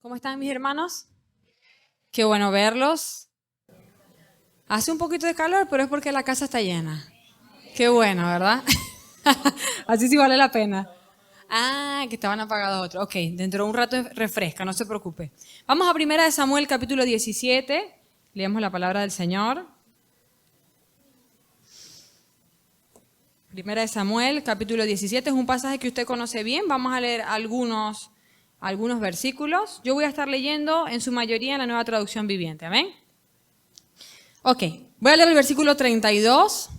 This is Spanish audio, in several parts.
¿Cómo están mis hermanos? Qué bueno verlos. Hace un poquito de calor, pero es porque la casa está llena. Qué bueno, ¿verdad? Así sí vale la pena. Ah, que estaban apagados otros. Ok, dentro de un rato refresca, no se preocupe. Vamos a 1 Samuel capítulo 17. Leemos la palabra del Señor. 1 Samuel capítulo 17 es un pasaje que usted conoce bien. Vamos a leer algunos versículos. Yo voy a estar leyendo en su mayoría en la Nueva Traducción Viviente. ¿Amén? Ok, voy a leer el versículo 32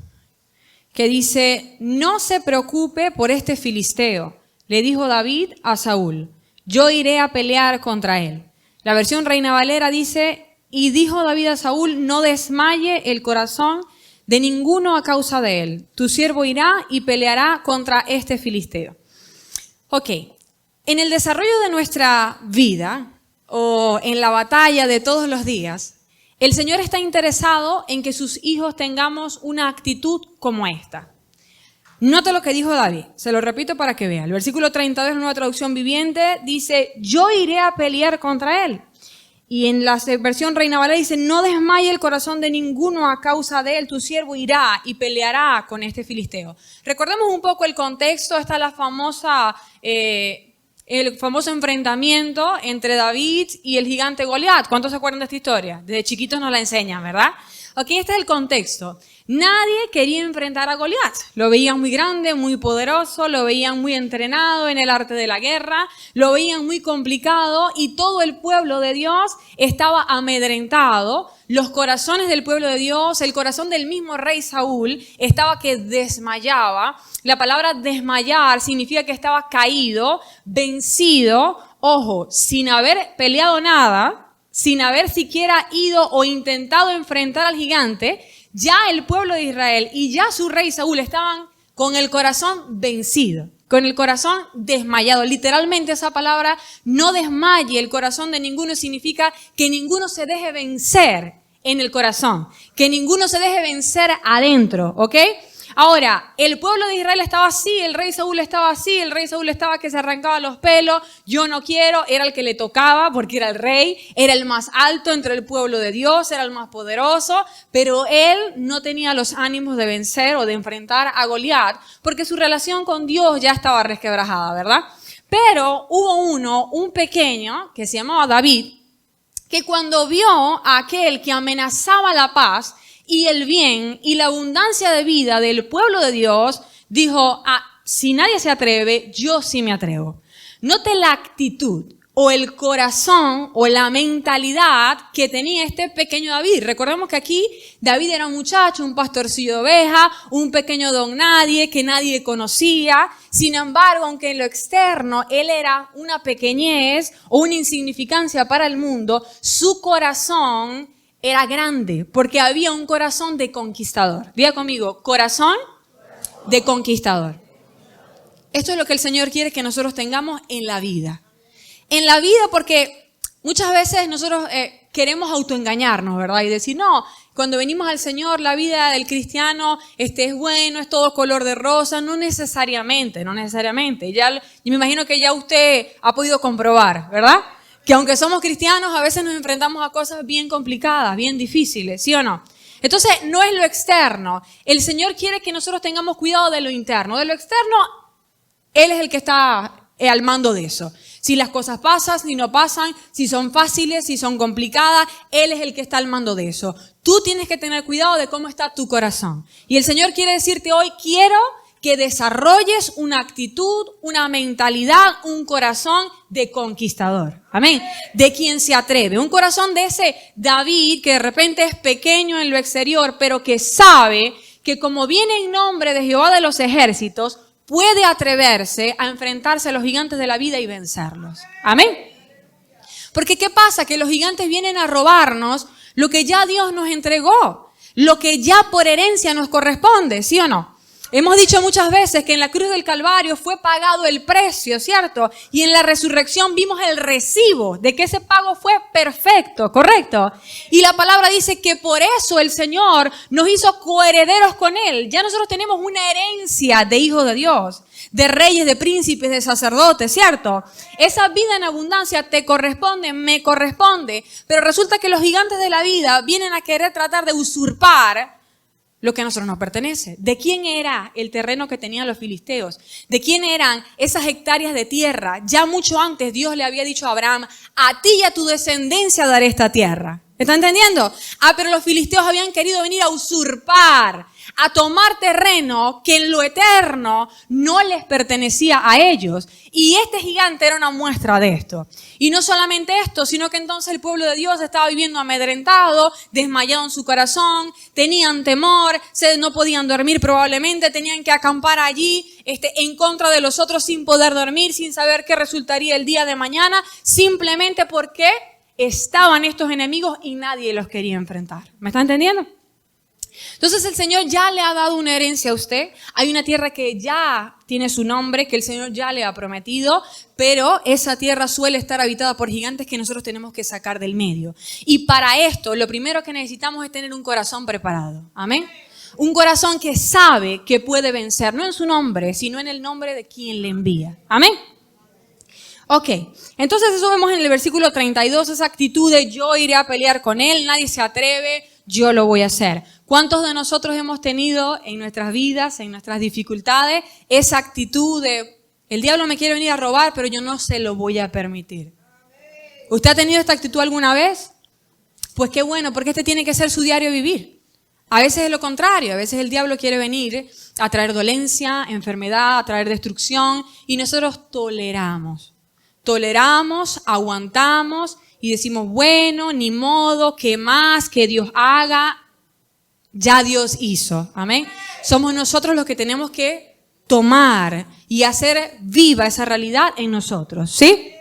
que dice: no se preocupe por este filisteo, le dijo David a Saúl, yo iré a pelear contra él. La versión Reina Valera dice: y dijo David a Saúl, no desmaye el corazón de ninguno a causa de él. Tu siervo irá y peleará contra este filisteo. Ok, en el desarrollo de nuestra vida o en la batalla de todos los días, el Señor está interesado en que sus hijos tengamos una actitud como esta. Nota lo que dijo David, se lo repito para que vea. El versículo 32 de la Nueva Traducción Viviente dice: yo iré a pelear contra él. Y en la versión Reina Valera dice: no desmaye el corazón de ninguno a causa de él, tu siervo irá y peleará con este filisteo. Recordemos un poco el contexto, está el famoso enfrentamiento entre David y el gigante Goliat. ¿Cuántos se acuerdan de esta historia? Desde chiquitos nos la enseñan, ¿verdad? Ok, este es el contexto. Nadie quería enfrentar a Goliat. Lo veían muy grande, muy poderoso, lo veían muy entrenado en el arte de la guerra, lo veían muy complicado y todo el pueblo de Dios estaba amedrentado. Los corazones del pueblo de Dios, el corazón del mismo rey Saúl estaba que desmayaba. La palabra desmayar significa que estaba caído, vencido, ojo, sin haber peleado nada, sin haber siquiera ido o intentado enfrentar al gigante. Ya el pueblo de Israel y ya su rey Saúl estaban con el corazón vencido, con el corazón desmayado. Literalmente esa palabra, no desmaye el corazón de ninguno, significa que ninguno se deje vencer en el corazón, que ninguno se deje vencer adentro, ¿ok? Ahora, el pueblo de Israel estaba así, el rey Saúl estaba así, el rey Saúl estaba que se arrancaba los pelos, yo no quiero, era el que le tocaba porque era el rey, era el más alto entre el pueblo de Dios, era el más poderoso, pero él no tenía los ánimos de vencer o de enfrentar a Goliat porque su relación con Dios ya estaba resquebrajada, ¿verdad? Pero hubo un pequeño que se llamaba David, que cuando vio a aquel que amenazaba la paz y el bien y la abundancia de vida del pueblo de Dios, dijo: si nadie se atreve, yo sí me atrevo. Note la actitud o el corazón o la mentalidad que tenía este pequeño David. Recordemos que aquí David era un muchacho, un pastorcillo de ovejas, un pequeño don nadie que nadie conocía. Sin embargo, aunque en lo externo él era una pequeñez o una insignificancia para el mundo, su corazón era grande porque había un corazón de conquistador. Diga conmigo, corazón de conquistador. Esto es lo que el Señor quiere que nosotros tengamos en la vida. En la vida, porque muchas veces nosotros queremos autoengañarnos, ¿verdad? Y decir, no, cuando venimos al Señor, la vida del cristiano es bueno, es todo color de rosa. No necesariamente. Yo me imagino que ya usted ha podido comprobar, ¿verdad? Que aunque somos cristianos, a veces nos enfrentamos a cosas bien complicadas, bien difíciles, ¿sí o no? Entonces, no es lo externo. El Señor quiere que nosotros tengamos cuidado de lo interno. De lo externo, Él es el que está al mando de eso. Si las cosas pasan, si no pasan, si son fáciles, si son complicadas, Él es el que está al mando de eso. Tú tienes que tener cuidado de cómo está tu corazón. Y el Señor quiere decirte hoy, quiero que desarrolles una actitud, una mentalidad, un corazón de conquistador. Amén. De quien se atreve. Un corazón de ese David que de repente es pequeño en lo exterior, pero que sabe que como viene en nombre de Jehová de los ejércitos, puede atreverse a enfrentarse a los gigantes de la vida y vencerlos. Amén. Porque ¿qué pasa? Que los gigantes vienen a robarnos lo que ya Dios nos entregó, lo que ya por herencia nos corresponde, ¿sí o no? Hemos dicho muchas veces que en la cruz del Calvario fue pagado el precio, ¿cierto? Y en la resurrección vimos el recibo de que ese pago fue perfecto, ¿correcto? Y la palabra dice que por eso el Señor nos hizo coherederos con Él. Ya nosotros tenemos una herencia de hijos de Dios, de reyes, de príncipes, de sacerdotes, ¿cierto? Esa vida en abundancia te corresponde, me corresponde, pero resulta que los gigantes de la vida vienen a querer tratar de usurpar lo que a nosotros nos pertenece. ¿De quién era el terreno que tenían los filisteos? ¿De quién eran esas hectáreas de tierra? Ya mucho antes Dios le había dicho a Abraham, a ti y a tu descendencia daré esta tierra. ¿Está entendiendo? Pero los filisteos habían querido venir a usurpar, a tomar terreno que en lo eterno no les pertenecía a ellos. Y este gigante era una muestra de esto. Y no solamente esto, sino que entonces el pueblo de Dios estaba viviendo amedrentado, desmayado en su corazón, tenían temor, no podían dormir probablemente, tenían que acampar allí en contra de los otros sin poder dormir, sin saber qué resultaría el día de mañana, simplemente porque estaban estos enemigos y nadie los quería enfrentar. ¿Me está entendiendo? Entonces el Señor ya le ha dado una herencia a usted. Hay una tierra que ya tiene su nombre, que el Señor ya le ha prometido, pero esa tierra suele estar habitada por gigantes que nosotros tenemos que sacar del medio. Y para esto, lo primero que necesitamos es tener un corazón preparado. Amén. Un corazón que sabe que puede vencer, no en su nombre, sino en el nombre de quien le envía. Amén. Ok, entonces eso vemos en el versículo 32, esa actitud de yo iré a pelear con él, nadie se atreve, yo lo voy a hacer. ¿Cuántos de nosotros hemos tenido en nuestras vidas, en nuestras dificultades, esa actitud de el diablo me quiere venir a robar, pero yo no se lo voy a permitir? ¿Usted ha tenido esta actitud alguna vez? Pues qué bueno, porque este tiene que ser su diario vivir. A veces es lo contrario, a veces el diablo quiere venir a traer dolencia, enfermedad, a traer destrucción y nosotros toleramos. Toleramos, aguantamos y decimos, bueno, ni modo, ¿qué más? Que Dios haga. Ya Dios hizo. Amén. Somos nosotros los que tenemos que tomar y hacer viva esa realidad en nosotros. ¿Sí?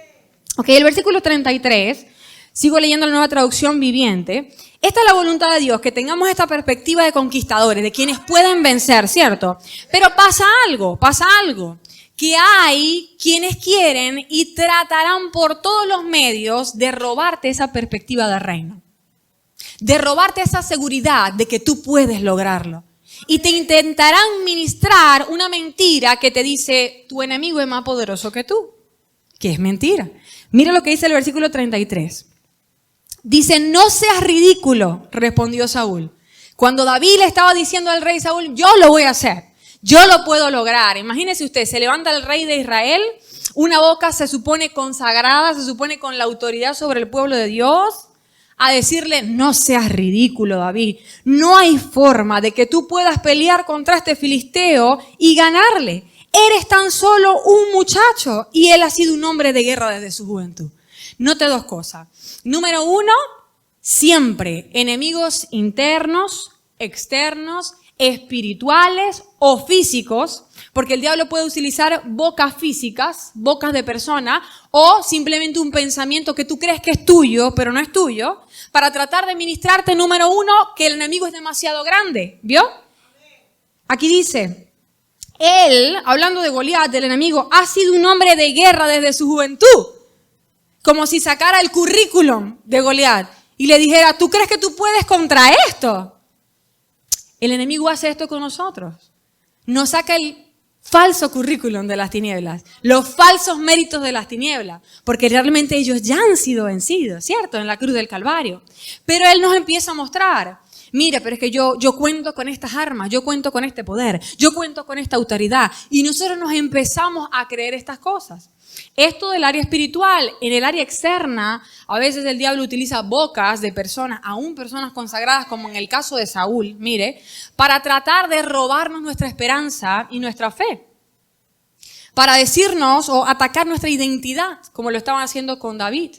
Ok, el versículo 33, sigo leyendo la Nueva Traducción Viviente. Esta es la voluntad de Dios, que tengamos esta perspectiva de conquistadores, de quienes pueden vencer, ¿cierto? Pero pasa algo. Que hay quienes quieren y tratarán por todos los medios de robarte esa perspectiva del reino. De robarte esa seguridad de que tú puedes lograrlo. Y te intentarán ministrar una mentira que te dice, tu enemigo es más poderoso que tú. Que es mentira. Mira lo que dice el versículo 33. Dice, no seas ridículo, respondió Saúl. Cuando David le estaba diciendo al rey Saúl, yo lo voy a hacer. Yo lo puedo lograr. Imagínese usted, se levanta el rey de Israel, una boca se supone consagrada, se supone con la autoridad sobre el pueblo de Dios, a decirle, no seas ridículo, David. No hay forma de que tú puedas pelear contra este filisteo y ganarle. Eres tan solo un muchacho y él ha sido un hombre de guerra desde su juventud. Note dos cosas. Número uno, siempre enemigos internos, externos, espirituales o físicos, porque el diablo puede utilizar bocas físicas, bocas de persona, o simplemente un pensamiento que tú crees que es tuyo, pero no es tuyo, para tratar de ministrarte, número uno, que el enemigo es demasiado grande. ¿Vio? Aquí dice, él, hablando de Goliat, del enemigo, ha sido un hombre de guerra desde su juventud. Como si sacara el currículum de Goliat y le dijera, ¿tú crees que tú puedes contra esto? El enemigo hace esto con nosotros. Nos saca el falso currículum de las tinieblas, los falsos méritos de las tinieblas, porque realmente ellos ya han sido vencidos, ¿cierto? En la cruz del Calvario. Pero Él nos empieza a mostrar, mira, pero es que yo cuento con estas armas, yo cuento con este poder, yo cuento con esta autoridad. Y nosotros nos empezamos a creer estas cosas. Esto del área espiritual, en el área externa, a veces el diablo utiliza bocas de personas, aún personas consagradas, como en el caso de Saúl, mire, para tratar de robarnos nuestra esperanza y nuestra fe. Para decirnos o atacar nuestra identidad, como lo estaban haciendo con David.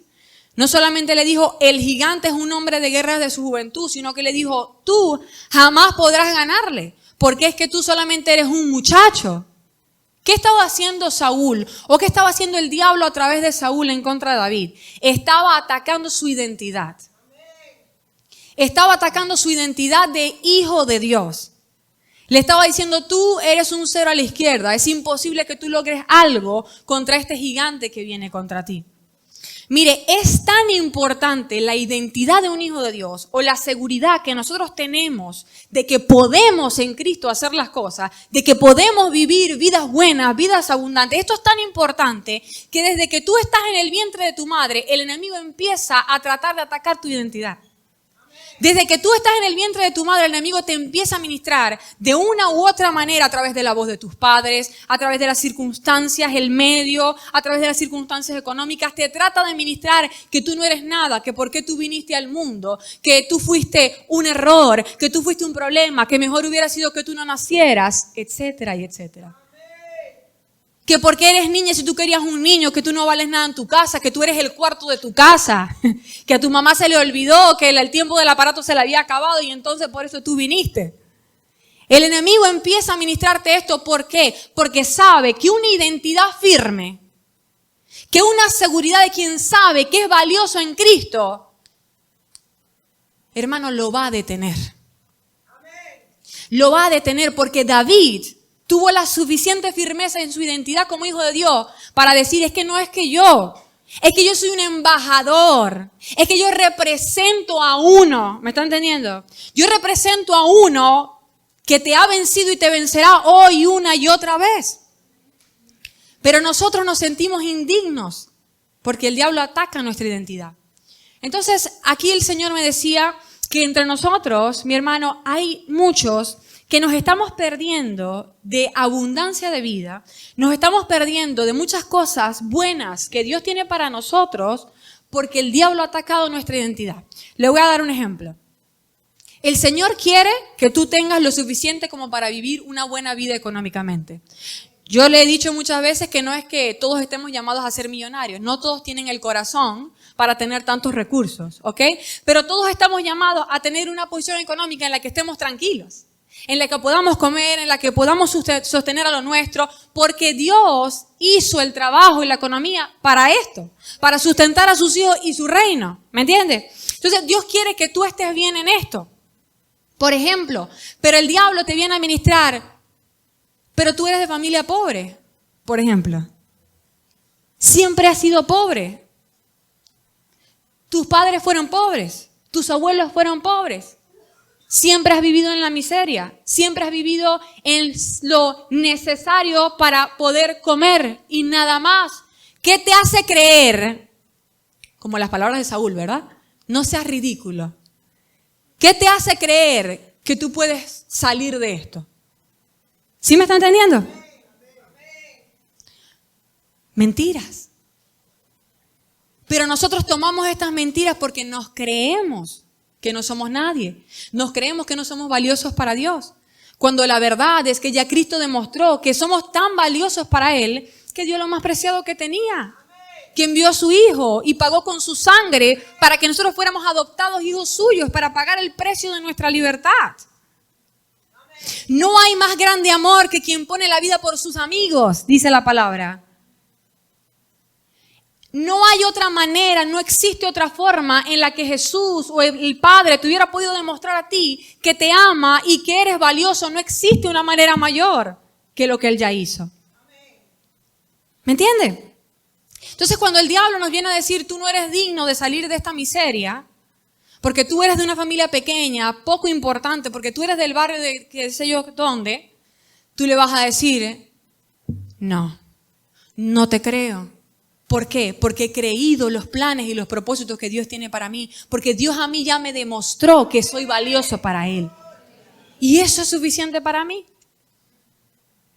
No solamente le dijo, el gigante es un hombre de guerra de su juventud, sino que le dijo, tú jamás podrás ganarle, porque es que tú solamente eres un muchacho. ¿Qué estaba haciendo Saúl? ¿O qué estaba haciendo el diablo a través de Saúl en contra de David? Estaba atacando su identidad. Estaba atacando su identidad de hijo de Dios. Le estaba diciendo, tú eres un cero a la izquierda. Es imposible que tú logres algo contra este gigante que viene contra ti. Mire, es tan importante la identidad de un hijo de Dios o la seguridad que nosotros tenemos de que podemos en Cristo hacer las cosas, de que podemos vivir vidas buenas, vidas abundantes. Esto es tan importante que desde que tú estás en el vientre de tu madre, el enemigo empieza a tratar de atacar tu identidad. Desde que tú estás en el vientre de tu madre, el enemigo te empieza a ministrar de una u otra manera a través de la voz de tus padres, a través de las circunstancias, el medio, a través de las circunstancias económicas. Te trata de ministrar que tú no eres nada, que por qué tú viniste al mundo, que tú fuiste un error, que tú fuiste un problema, que mejor hubiera sido que tú no nacieras, etcétera y etcétera. Que porque eres niña, si tú querías un niño, que tú no vales nada en tu casa, que tú eres el cuarto de tu casa, que a tu mamá se le olvidó, que el tiempo del aparato se le había acabado y entonces por eso tú viniste. El enemigo empieza a ministrarte esto, ¿por qué? Porque sabe que una identidad firme, que una seguridad de quien sabe que es valioso en Cristo, hermano, lo va a detener. Lo va a detener porque David tuvo la suficiente firmeza en su identidad como hijo de Dios para decir, es que no es que yo, es que yo soy un embajador, es que yo represento a uno, ¿me está entendiendo? Yo represento a uno que te ha vencido y te vencerá hoy una y otra vez. Pero nosotros nos sentimos indignos porque el diablo ataca nuestra identidad. Entonces, aquí el Señor me decía que entre nosotros, mi hermano, hay muchos que nos estamos perdiendo de abundancia de vida, nos estamos perdiendo de muchas cosas buenas que Dios tiene para nosotros porque el diablo ha atacado nuestra identidad. Le voy a dar un ejemplo. El Señor quiere que tú tengas lo suficiente como para vivir una buena vida económicamente. Yo le he dicho muchas veces que no es que todos estemos llamados a ser millonarios, no todos tienen el corazón para tener tantos recursos, ¿ok? Pero todos estamos llamados a tener una posición económica en la que estemos tranquilos, en la que podamos comer, en la que podamos sostener a lo nuestro, porque Dios hizo el trabajo y la economía para esto, para sustentar a sus hijos y su reino, ¿me entiendes? Entonces Dios quiere que tú estés bien en esto. Por ejemplo, pero el diablo te viene a ministrar, pero tú eres de familia pobre, por ejemplo. Siempre has sido pobre. Tus padres fueron pobres, tus abuelos fueron pobres. Siempre has vivido en la miseria, siempre has vivido en lo necesario para poder comer y nada más. ¿Qué te hace creer? Como las palabras de Saúl, ¿verdad? No seas ridículo. ¿Qué te hace creer que tú puedes salir de esto? ¿Sí me está entendiendo? Mentiras. Pero nosotros tomamos estas mentiras porque nos creemos que no somos nadie. Nos creemos que no somos valiosos para Dios. Cuando la verdad es que ya Cristo demostró que somos tan valiosos para Él que dio lo más preciado que tenía. Que envió a su Hijo y pagó con su sangre para que nosotros fuéramos adoptados hijos suyos, para pagar el precio de nuestra libertad. No hay más grande amor que quien pone la vida por sus amigos, dice la palabra. No hay otra manera, no existe otra forma en la que Jesús o el Padre te hubiera podido demostrar a ti que te ama y que eres valioso. No existe una manera mayor que lo que Él ya hizo. ¿Me entiende? Entonces, cuando el diablo nos viene a decir, tú no eres digno de salir de esta miseria, porque tú eres de una familia pequeña, poco importante, porque tú eres del barrio de qué sé yo dónde, tú le vas a decir, no te creo. ¿Por qué? Porque he creído los planes y los propósitos que Dios tiene para mí, porque Dios a mí ya me demostró que soy valioso para Él. Y eso es suficiente para mí.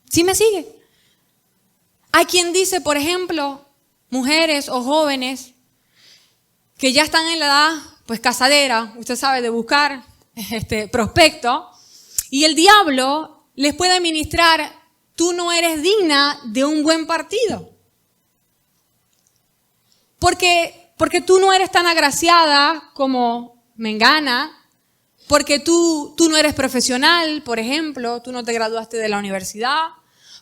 ¿Sí me sigue? Hay quien dice, por ejemplo, mujeres o jóvenes que ya están en la edad, pues casadera, usted sabe, de buscar prospecto, y el diablo les puede ministrar, tú no eres digna de un buen partido. Porque tú no eres tan agraciada como Mengana, porque tú no eres profesional, por ejemplo, tú no te graduaste de la universidad,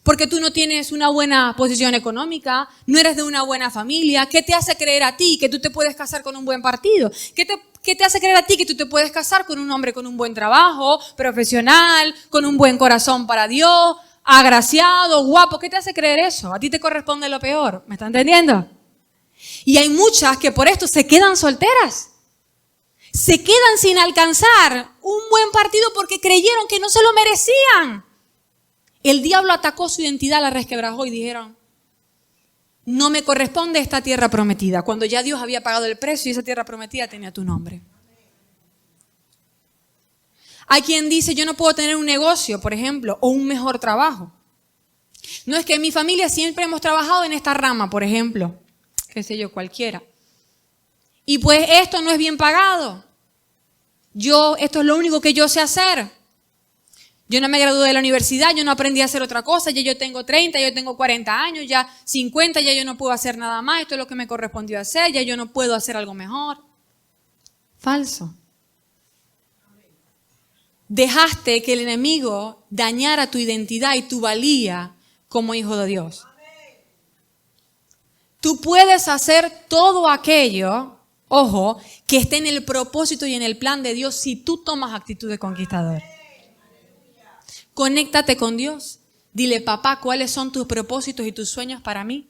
porque tú no tienes una buena posición económica, no eres de una buena familia. ¿Qué te hace creer a ti que tú te puedes casar con un buen partido? ¿Qué ¿qué te hace creer a ti que tú te puedes casar con un hombre con un buen trabajo, profesional, con un buen corazón para Dios, agraciado, guapo? ¿Qué te hace creer eso? A ti te corresponde lo peor. ¿Me está entendiendo? Y hay muchas que por esto se quedan solteras. Se quedan sin alcanzar un buen partido porque creyeron que no se lo merecían. El diablo atacó su identidad, la resquebrajó y dijeron, no me corresponde esta tierra prometida, cuando ya Dios había pagado el precio y esa tierra prometida tenía tu nombre. Hay quien dice, yo no puedo tener un negocio, por ejemplo, o un mejor trabajo. No, es que en mi familia siempre hemos trabajado en esta rama, por ejemplo, qué sé yo, cualquiera. Y pues esto no es bien pagado. Esto es lo único que yo sé hacer. Yo no me gradué de la universidad, yo no aprendí a hacer otra cosa, ya yo tengo 30, yo tengo 40 años, ya 50, ya yo no puedo hacer nada más, esto es lo que me correspondió hacer, ya yo no puedo hacer algo mejor. Falso. Dejaste que el enemigo dañara tu identidad y tu valía como hijo de Dios. Tú puedes hacer todo aquello, ojo, que esté en el propósito y en el plan de Dios si tú tomas actitud de conquistador. Conéctate con Dios. Dile, papá, ¿cuáles son tus propósitos y tus sueños para mí?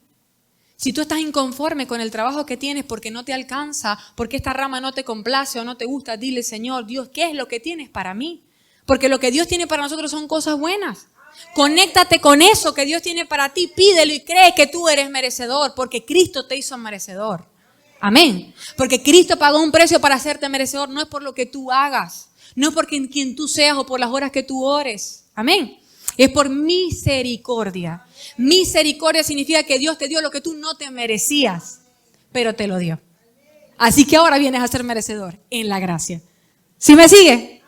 Si tú estás inconforme con el trabajo que tienes porque no te alcanza, porque esta rama no te complace o no te gusta, dile, Señor, Dios, ¿qué es lo que tienes para mí? Porque lo que Dios tiene para nosotros son cosas buenas. Conéctate con eso que Dios tiene para ti, pídelo y cree que tú eres merecedor, porque Cristo te hizo merecedor. Amén. Porque Cristo pagó un precio para hacerte merecedor, no es por lo que tú hagas, no es por quien tú seas o por las horas que tú ores. Amén. Es por misericordia. Misericordia significa que Dios te dio lo que tú no te merecías, pero te lo dio. Así que ahora vienes a ser merecedor en la gracia. ¿Sí me sigue?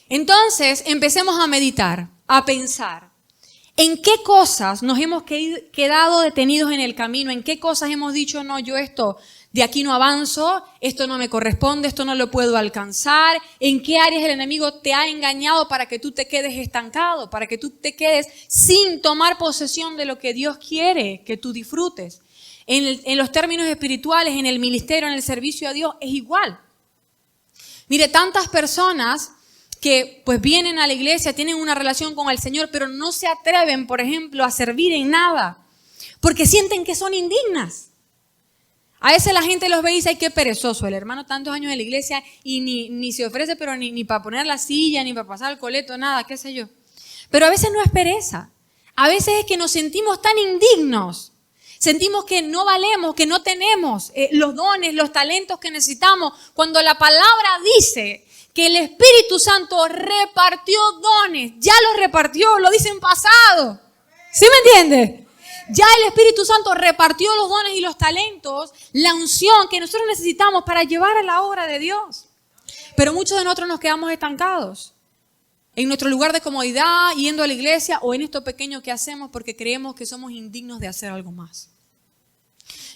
Entonces, empecemos a meditar, a pensar. ¿En qué cosas nos hemos quedado detenidos en el camino? ¿En qué cosas hemos dicho, no, yo esto de aquí no avanzo, esto no me corresponde, esto no lo puedo alcanzar? ¿En qué áreas el enemigo te ha engañado para que tú te quedes estancado, para que tú te quedes sin tomar posesión de lo que Dios quiere que tú disfrutes? En los términos espirituales, en el ministerio, en el servicio a Dios, es igual. Mire, tantas personas que pues vienen a la iglesia, tienen una relación con el Señor, pero no se atreven, por ejemplo, a servir en nada, porque sienten que son indignas. A veces la gente los ve y dice, ay, qué perezoso, el hermano tantos años en la iglesia y ni se ofrece, pero ni para poner la silla, ni para pasar el coleto, nada, qué sé yo. Pero a veces no es pereza, a veces es que nos sentimos tan indignos, sentimos que no valemos, que no tenemos los dones, los talentos que necesitamos, cuando la palabra dice que el Espíritu Santo repartió dones, ya los repartió, lo dice en pasado. ¿Sí me entiende? Ya el Espíritu Santo repartió los dones y los talentos, la unción que nosotros necesitamos para llevar a la obra de Dios. Pero muchos de nosotros nos quedamos estancados en nuestro lugar de comodidad, yendo a la iglesia o en esto pequeño que hacemos porque creemos que somos indignos de hacer algo más.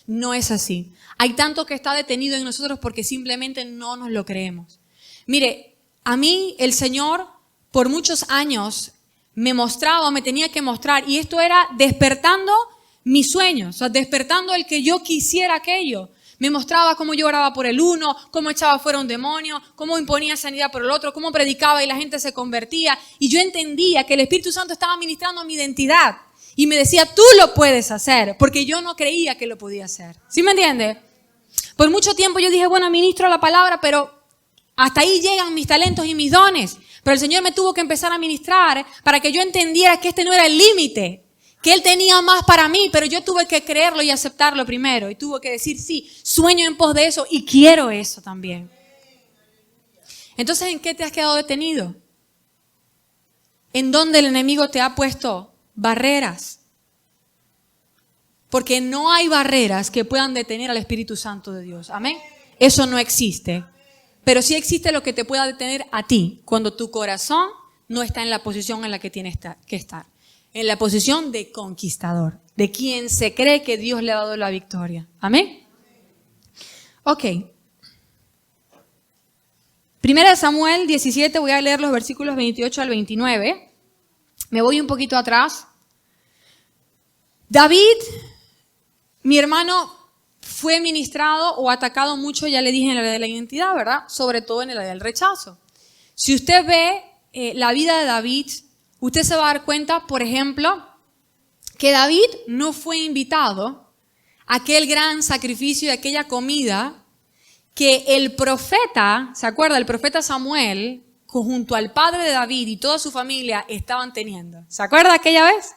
No es así. Hay tanto que está detenido en nosotros porque simplemente no nos lo creemos. Mire, a mí el Señor por muchos años me mostraba, me tenía que mostrar, y esto era despertando mis sueños, o sea, despertando el que yo quisiera aquello. Me mostraba cómo yo oraba por el uno, cómo echaba fuera un demonio, cómo imponía sanidad por el otro, cómo predicaba y la gente se convertía. Y yo entendía que el Espíritu Santo estaba ministrando mi identidad y me decía, tú lo puedes hacer, porque yo no creía que lo podía hacer. ¿Sí me entiende? Por mucho tiempo yo dije, bueno, ministro la palabra, pero hasta ahí llegan mis talentos y mis dones. Pero el Señor me tuvo que empezar a ministrar para que yo entendiera que este no era el límite, que Él tenía más para mí, pero yo tuve que creerlo y aceptarlo primero. Y tuve que decir, sí, sueño en pos de eso y quiero eso también. Entonces, ¿en qué te has quedado detenido? ¿En dónde el enemigo te ha puesto barreras? Porque no hay barreras que puedan detener al Espíritu Santo de Dios. Amén. Eso no existe. Pero sí existe lo que te pueda detener a ti cuando tu corazón no está en la posición en la que tiene que estar. En la posición de conquistador, de quien se cree que Dios le ha dado la victoria. ¿Amén? Ok. 1 Samuel 17, voy a leer los versículos 28 al 29. Me voy un poquito atrás. David, mi hermano, fue ministrado o atacado mucho, ya le dije, en el área de la identidad, ¿verdad? Sobre todo en el área del rechazo. Si usted ve la vida de David, usted se va a dar cuenta, por ejemplo, que David no fue invitado a aquel gran sacrificio y aquella comida que el profeta, ¿se acuerda? El profeta Samuel, junto al padre de David y toda su familia estaban teniendo. ¿Se acuerda aquella vez?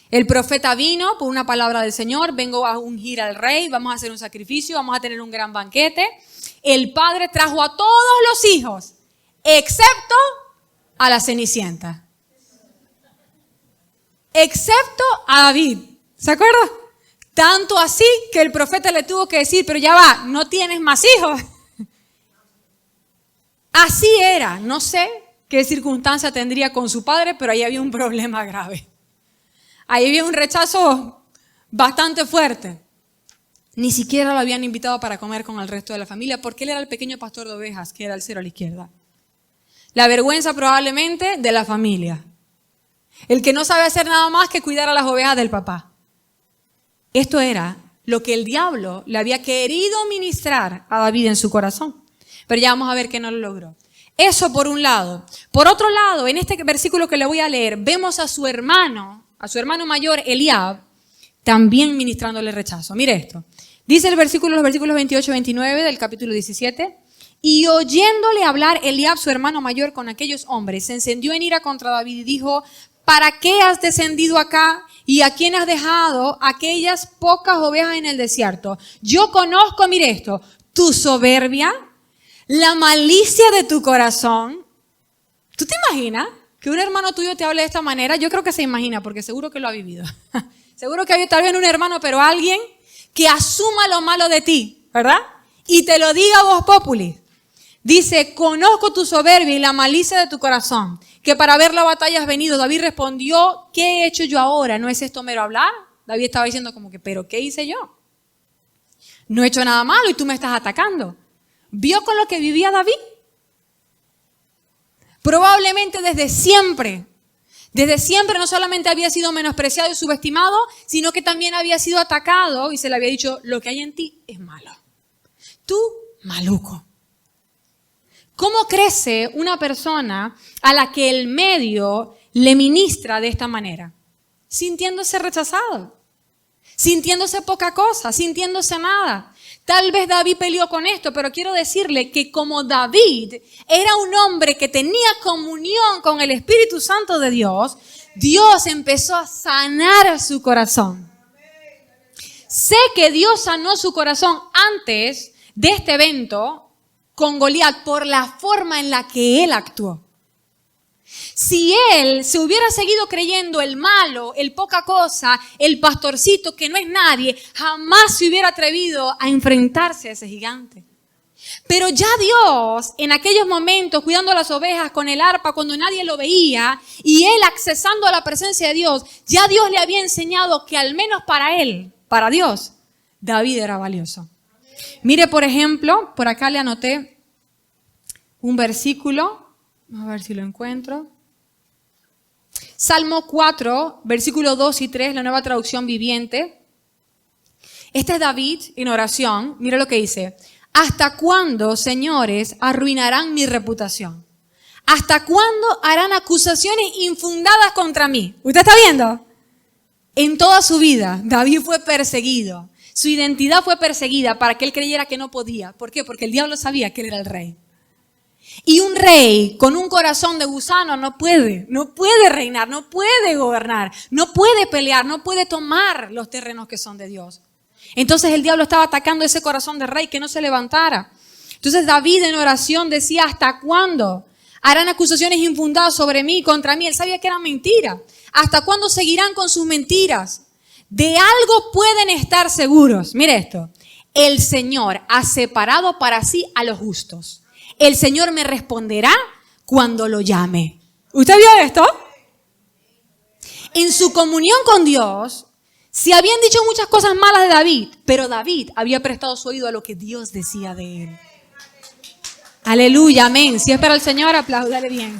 El profeta vino por una palabra del Señor, vengo a ungir al rey, vamos a hacer un sacrificio, vamos a tener un gran banquete. El padre trajo a todos los hijos, excepto a la Cenicienta. Excepto a David. ¿Se acuerda? Tanto así que el profeta le tuvo que decir, pero ya va, no tienes más hijos. Así era, no sé qué circunstancia tendría con su padre, pero ahí había un problema grave. Ahí había un rechazo bastante fuerte. Ni siquiera lo habían invitado para comer con el resto de la familia, porque él era el pequeño pastor de ovejas, que era el cero a la izquierda. La vergüenza probablemente de la familia. El que no sabe hacer nada más que cuidar a las ovejas del papá. Esto era lo que el diablo le había querido ministrar a David en su corazón. Pero ya vamos a ver que no lo logró. Eso por un lado. Por otro lado, en este versículo que le voy a leer, vemos a su hermano mayor, Eliab, también ministrándole rechazo. Mire esto. Dice los versículos 28 y 29 del capítulo 17. Y oyéndole hablar Eliab, su hermano mayor, con aquellos hombres, se encendió en ira contra David y dijo, ¿para qué has descendido acá? ¿Y a quién has dejado aquellas pocas ovejas en el desierto? Yo conozco, mire esto, tu soberbia, la malicia de tu corazón. ¿Tú te imaginas que un hermano tuyo te hable de esta manera? Yo creo que se imagina, porque seguro que lo ha vivido. Seguro que hay tal vez no un hermano, pero alguien que asuma lo malo de ti, ¿verdad? Y te lo diga vox populi. Dice, conozco tu soberbia y la malicia de tu corazón, que para ver la batalla has venido. David respondió, ¿qué he hecho yo ahora? ¿No es esto mero hablar? David estaba diciendo como que, ¿pero qué hice yo? No he hecho nada malo y tú me estás atacando. ¿Vio con lo que vivía David? Probablemente desde siempre no solamente había sido menospreciado y subestimado, sino que también había sido atacado y se le había dicho, lo que hay en ti es malo. Tú, maluco. ¿Cómo crece una persona a la que el medio le ministra de esta manera? Sintiéndose rechazado, sintiéndose poca cosa, sintiéndose nada. Tal vez David peleó con esto, pero quiero decirle que como David era un hombre que tenía comunión con el Espíritu Santo de Dios, Dios empezó a sanar su corazón. Sé que Dios sanó su corazón antes de este evento con Goliat por la forma en la que él actuó. Si él se hubiera seguido creyendo el malo, el poca cosa, el pastorcito que no es nadie, jamás se hubiera atrevido a enfrentarse a ese gigante. Pero ya Dios, en aquellos momentos, cuidando las ovejas con el arpa cuando nadie lo veía, y él accesando a la presencia de Dios, ya Dios le había enseñado que al menos para él, para Dios, David era valioso. Mire, por ejemplo, por acá le anoté un versículo, a ver si lo encuentro. Salmo 4, versículos 2 y 3, la Nueva Traducción Viviente. Este es David en oración. Mire lo que dice. ¿Hasta cuándo, señores, arruinarán mi reputación? ¿Hasta cuándo harán acusaciones infundadas contra mí? ¿Usted está viendo? En toda su vida, David fue perseguido. Su identidad fue perseguida para que él creyera que no podía. ¿Por qué? Porque el diablo sabía que él era el rey. Y un rey con un corazón de gusano no puede reinar, no puede gobernar, no puede pelear, no puede tomar los terrenos que son de Dios. Entonces el diablo estaba atacando ese corazón de rey que no se levantara. Entonces David en oración decía, ¿hasta cuándo harán acusaciones infundadas sobre mí, contra mí? Él sabía que era mentira. ¿Hasta cuándo seguirán con sus mentiras? De algo pueden estar seguros. Mire esto. El Señor ha separado para sí a los justos. El Señor me responderá cuando lo llame. ¿Usted vio esto? En su comunión con Dios, se habían dicho muchas cosas malas de David, pero David había prestado su oído a lo que Dios decía de él. Aleluya, amén. Si es para el Señor, apláudale bien.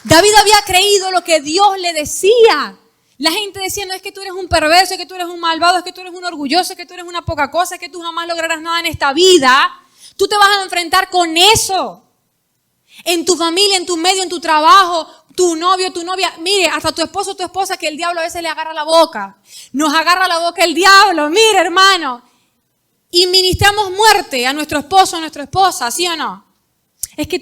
David había creído lo que Dios le decía. La gente diciendo es que tú eres un perverso, es que tú eres un malvado, es que tú eres un orgulloso, es que tú eres una poca cosa, es que tú jamás lograrás nada en esta vida. Tú te vas a enfrentar con eso. En tu familia, en tu medio, en tu trabajo, tu novio, tu novia. Mire, hasta tu esposo o tu esposa que el diablo a veces le agarra la boca. Nos agarra la boca el diablo, mire hermano. Y ministramos muerte a nuestro esposo, a nuestra esposa, ¿sí o no? Es que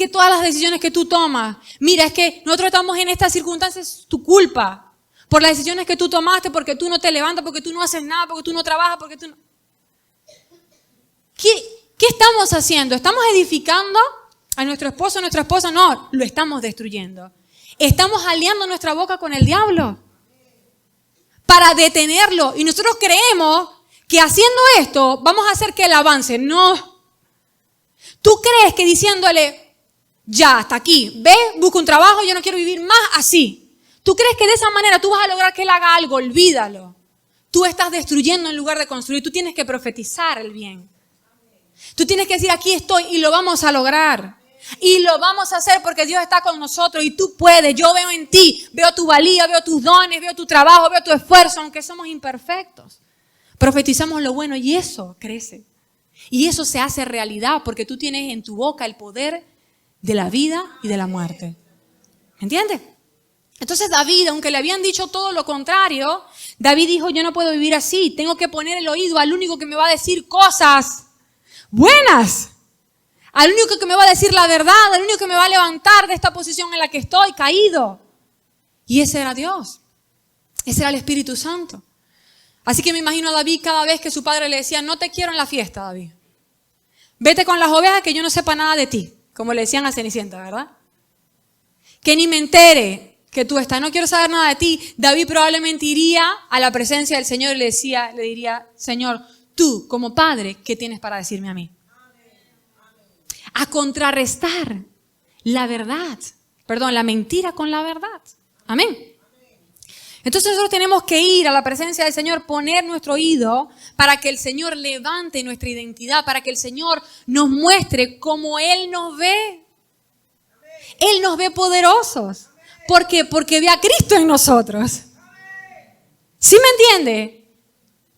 todas las decisiones que tú tomas, mira, es que nosotros estamos en estas circunstancias, es tu culpa. Por las decisiones que tú tomaste, porque tú no te levantas, porque tú no haces nada, porque tú no trabajas, porque tú no... ¿Qué estamos haciendo? ¿Estamos edificando a nuestro esposo, a nuestra esposa? No, lo estamos destruyendo. Estamos aliando nuestra boca con el diablo para detenerlo. Y nosotros creemos que haciendo esto vamos a hacer que él avance. No. ¿Tú crees que diciéndole... Ya, hasta aquí, ve, busca un trabajo, yo no quiero vivir más así? ¿Tú crees que de esa manera tú vas a lograr que él haga algo? Olvídalo. Tú estás destruyendo en lugar de construir. Tú tienes que profetizar el bien. Tú tienes que decir, aquí estoy y lo vamos a lograr. Y lo vamos a hacer porque Dios está con nosotros y tú puedes. Yo veo en ti, veo tu valía, veo tus dones, veo tu trabajo, veo tu esfuerzo, aunque somos imperfectos. Profetizamos lo bueno y eso crece. Y eso se hace realidad porque tú tienes en tu boca el poder de la vida y de la muerte. ¿Me entiendes? Entonces David, aunque le habían dicho todo lo contrario, David dijo, yo no puedo vivir así, tengo que poner el oído al único que me va a decir cosas buenas, al único que me va a decir la verdad, al único que me va a levantar de esta posición en la que estoy caído. Y ese era Dios, ese era el Espíritu Santo. Así que me imagino a David cada vez que su padre le decía, no te quiero en la fiesta, David. Vete con las ovejas que yo no sepa nada de ti. Como le decían a Cenicienta, ¿verdad? Que ni me entere que tú estás, no quiero saber nada de ti. David probablemente iría a la presencia del Señor y le diría, Señor, tú como padre, ¿qué tienes para decirme a mí? A contrarrestar la verdad, la mentira con la verdad. Amén. Entonces nosotros tenemos que ir a la presencia del Señor, poner nuestro oído para que el Señor levante nuestra identidad, para que el Señor nos muestre cómo Él nos ve. Él nos ve poderosos. ¿Por qué? Porque ve a Cristo en nosotros. ¿Sí me entiende?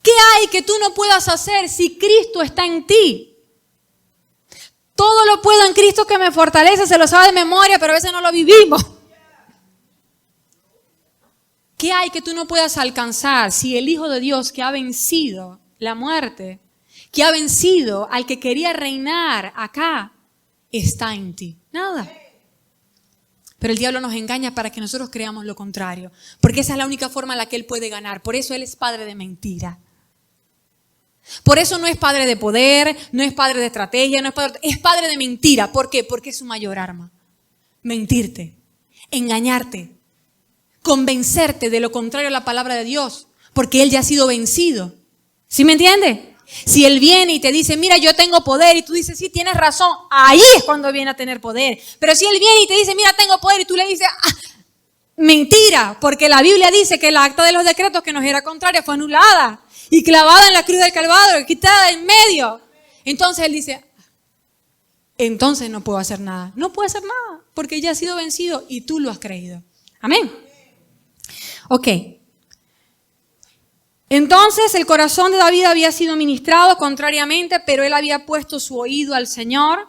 ¿Qué hay que tú no puedas hacer si Cristo está en ti? Todo lo puedo en Cristo que me fortalece, se lo sabe de memoria, pero a veces no lo vivimos. ¿Qué hay que tú no puedas alcanzar si el Hijo de Dios que ha vencido la muerte, que ha vencido al que quería reinar acá, está en ti? Nada. Pero el diablo nos engaña para que nosotros creamos lo contrario, porque esa es la única forma en la que él puede ganar. Por eso él es padre de mentira. Por eso no es padre de poder, no es padre de estrategia, es padre de mentira. ¿Por qué? Porque es su mayor arma. Mentirte, engañarte, convencerte de lo contrario a la palabra de Dios, porque él ya ha sido vencido. ¿Sí me entiende? Si él viene y te dice, mira, yo tengo poder, y tú dices, sí, tienes razón, ahí es cuando viene a tener poder. Pero si él viene y te dice, mira, tengo poder, y tú le dices, mentira, porque la Biblia dice que la acta de los decretos que nos era contraria fue anulada y clavada en la cruz del Calvario, quitada en medio. Entonces él dice, entonces no puedo hacer nada. No puedo hacer nada, porque ya ha sido vencido y tú lo has creído. Amén. Ok. Entonces el corazón de David había sido ministrado contrariamente, pero él había puesto su oído al Señor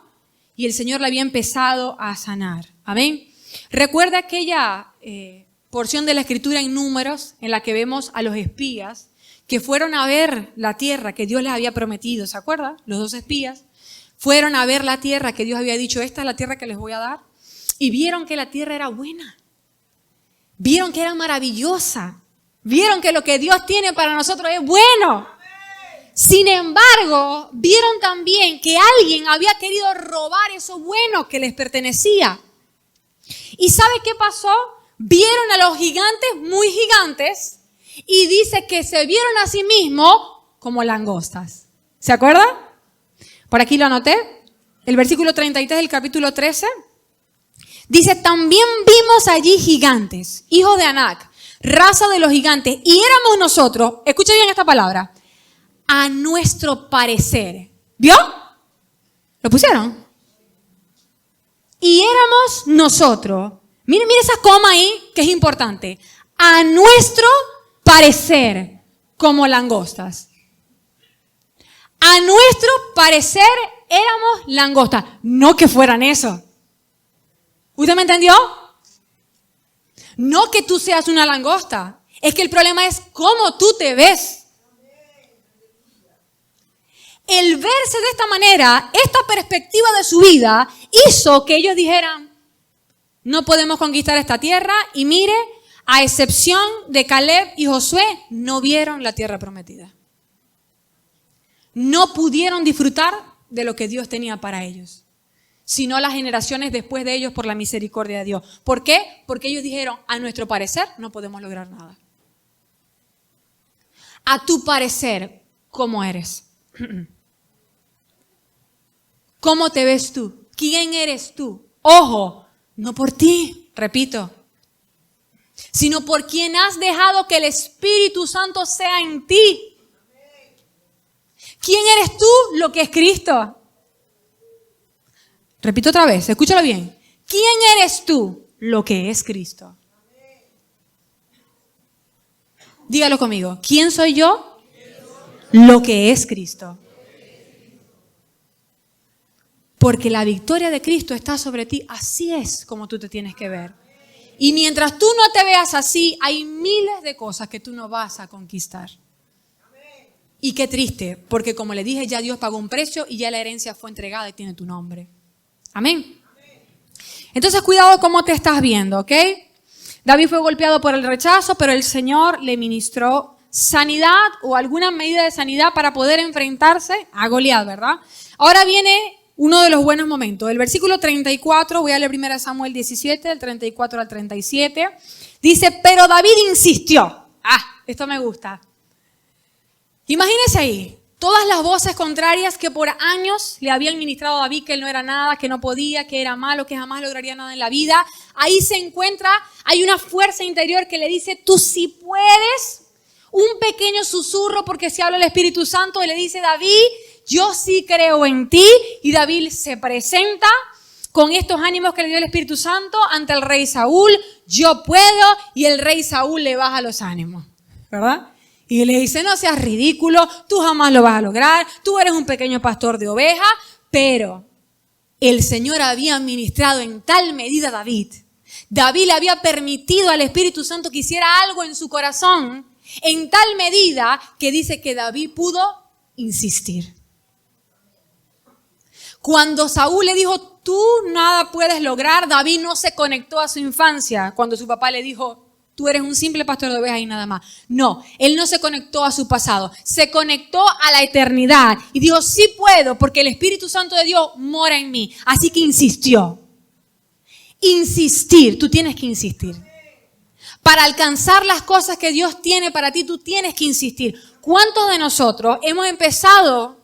y el Señor le había empezado a sanar. Amén. Recuerda aquella porción de la Escritura en Números en la que vemos a los espías que fueron a ver la tierra que Dios les había prometido. ¿Se acuerdan? Los 2 espías fueron a ver la tierra que Dios había dicho, esta es la tierra que les voy a dar. Y vieron que la tierra era buena. Vieron que era maravillosa. Vieron que lo que Dios tiene para nosotros es bueno. Sin embargo, vieron también que alguien había querido robar eso bueno que les pertenecía. ¿Y sabe qué pasó? Vieron a los gigantes muy gigantes y dice que se vieron a sí mismos como langostas. ¿Se acuerdan? Por aquí lo anoté. El versículo 33 del capítulo 13. Dice, también vimos allí gigantes, hijos de Anac, raza de los gigantes, y éramos nosotros, escuchen bien esta palabra, a nuestro parecer. ¿Vio? ¿Lo pusieron? Y éramos nosotros, mire esa coma ahí que es importante, a nuestro parecer como langostas. A nuestro parecer éramos langostas. No que fueran eso. ¿Usted me entendió? No que tú seas una langosta. Es que el problema es cómo tú te ves. El verse de esta manera, esta perspectiva de su vida, hizo que ellos dijeran, no podemos conquistar esta tierra. Y mire, a excepción de Caleb y Josué, no vieron la tierra prometida. No pudieron disfrutar de lo que Dios tenía para ellos, sino las generaciones después de ellos por la misericordia de Dios. ¿Por qué? Porque ellos dijeron, a nuestro parecer no podemos lograr nada. A tu parecer, ¿cómo eres? ¿Cómo te ves tú? ¿Quién eres tú? Ojo, no por ti, repito, sino por quien has dejado que el Espíritu Santo sea en ti. ¿Quién eres tú? Lo que es Cristo. Repito otra vez, escúchalo bien. ¿Quién eres tú? Lo que es Cristo. Dígalo conmigo. ¿Quién soy yo? Lo que es Cristo. Porque la victoria de Cristo está sobre ti. Así es como tú te tienes que ver. Y mientras tú no te veas así, hay miles de cosas que tú no vas a conquistar. Y qué triste, porque como le dije, ya Dios pagó un precio y ya la herencia fue entregada y tiene tu nombre. Amén. Entonces cuidado cómo te estás viendo, ¿ok? David fue golpeado por el rechazo, pero el Señor le ministró sanidad o alguna medida de sanidad para poder enfrentarse a Goliat, ¿verdad? Ahora viene uno de los buenos momentos. El versículo 34, voy a leer 1 Samuel 17, del 34 al 37. Dice, pero David insistió. Esto me gusta. Imagínese ahí, todas las voces contrarias que por años le habían ministrado a David que él no era nada, que no podía, que era malo, que jamás lograría nada en la vida. Ahí se encuentra, hay una fuerza interior que le dice, tú sí puedes. Un pequeño susurro, porque se habla el Espíritu Santo y le dice, David, yo sí creo en ti. Y David se presenta con estos ánimos que le dio el Espíritu Santo ante el rey Saúl. Yo puedo. Y el rey Saúl le baja los ánimos, ¿verdad? Y le dice, no seas ridículo, tú jamás lo vas a lograr, tú eres un pequeño pastor de ovejas. Pero el Señor había ministrado en tal medida a David. David le había permitido al Espíritu Santo que hiciera algo en su corazón, en tal medida que dice que David pudo insistir. Cuando Saúl le dijo, tú nada puedes lograr, David no se conectó a su infancia. Cuando su papá le dijo, tú eres un simple pastor de ovejas y nada más. No, él no se conectó a su pasado, se conectó a la eternidad y dijo, sí puedo porque el Espíritu Santo de Dios mora en mí. Así que insistió. Insistir, tú tienes que insistir. Para alcanzar las cosas que Dios tiene para ti, tú tienes que insistir. ¿Cuántos de nosotros hemos empezado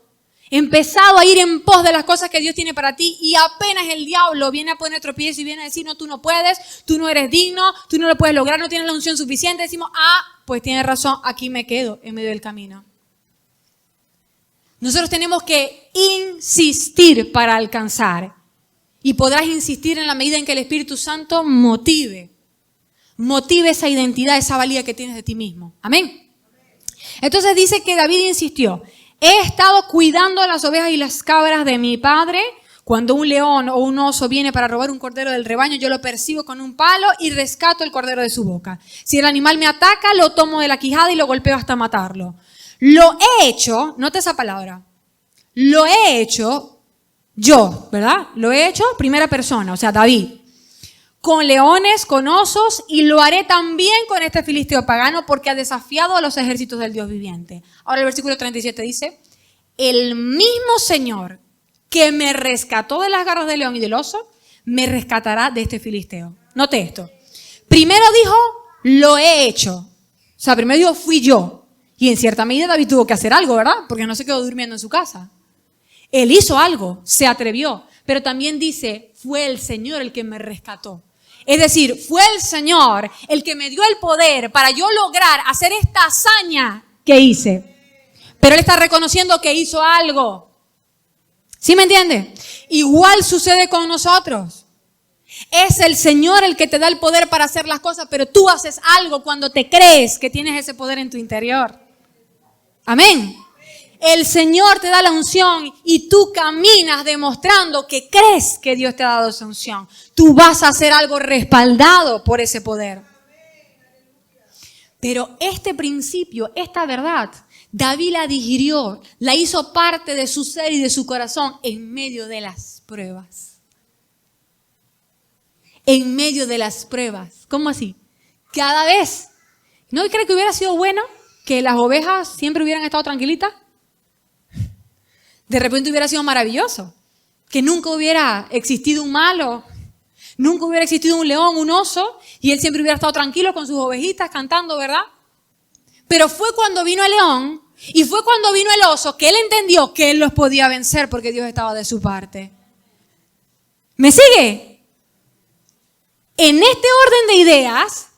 a ir en pos de las cosas que Dios tiene para ti y apenas el diablo viene a poner tropiezo y viene a decir, no, tú no puedes, tú no eres digno, tú no lo puedes lograr, no tienes la unción suficiente? Decimos, pues tienes razón, aquí me quedo en medio del camino. Nosotros tenemos que insistir para alcanzar. Y podrás insistir en la medida en que el Espíritu Santo motive esa identidad, esa valía que tienes de ti mismo. Amén. Entonces dice que David insistió. He estado cuidando las ovejas y las cabras de mi padre. Cuando un león o un oso viene para robar un cordero del rebaño, yo lo persigo con un palo y rescato el cordero de su boca. Si el animal me ataca, lo tomo de la quijada y lo golpeo hasta matarlo. Lo he hecho, nota esa palabra, lo he hecho yo, ¿verdad? Lo he hecho primera persona, o sea, David. Con leones, con osos, y lo haré también con este filisteo pagano porque ha desafiado a los ejércitos del Dios viviente. Ahora el versículo 37 dice, el mismo Señor que me rescató de las garras del león y del oso, me rescatará de este filisteo. Note esto. Primero dijo, lo he hecho. O sea, primero dijo, fui yo. Y en cierta medida David tuvo que hacer algo, ¿verdad? Porque no se quedó durmiendo en su casa. Él hizo algo, se atrevió. Pero también dice, fue el Señor el que me rescató. Es decir, fue el Señor el que me dio el poder para yo lograr hacer esta hazaña que hice. Pero Él está reconociendo que hizo algo. ¿Sí me entiende? Igual sucede con nosotros. Es el Señor el que te da el poder para hacer las cosas, pero tú haces algo cuando te crees que tienes ese poder en tu interior. Amén. El Señor te da la unción y tú caminas demostrando que crees que Dios te ha dado esa unción. Tú vas a hacer algo respaldado por ese poder. Pero este principio, esta verdad, David la digirió, la hizo parte de su ser y de su corazón en medio de las pruebas. En medio de las pruebas. ¿Cómo así? Cada vez. ¿No cree que hubiera sido bueno que las ovejas siempre hubieran estado tranquilitas? De repente hubiera sido maravilloso. Que nunca hubiera existido un malo, nunca hubiera existido un león, un oso, y él siempre hubiera estado tranquilo con sus ovejitas cantando, ¿verdad? Pero fue cuando vino el león y fue cuando vino el oso que él entendió que él los podía vencer porque Dios estaba de su parte. ¿Me sigue? En este orden de ideas,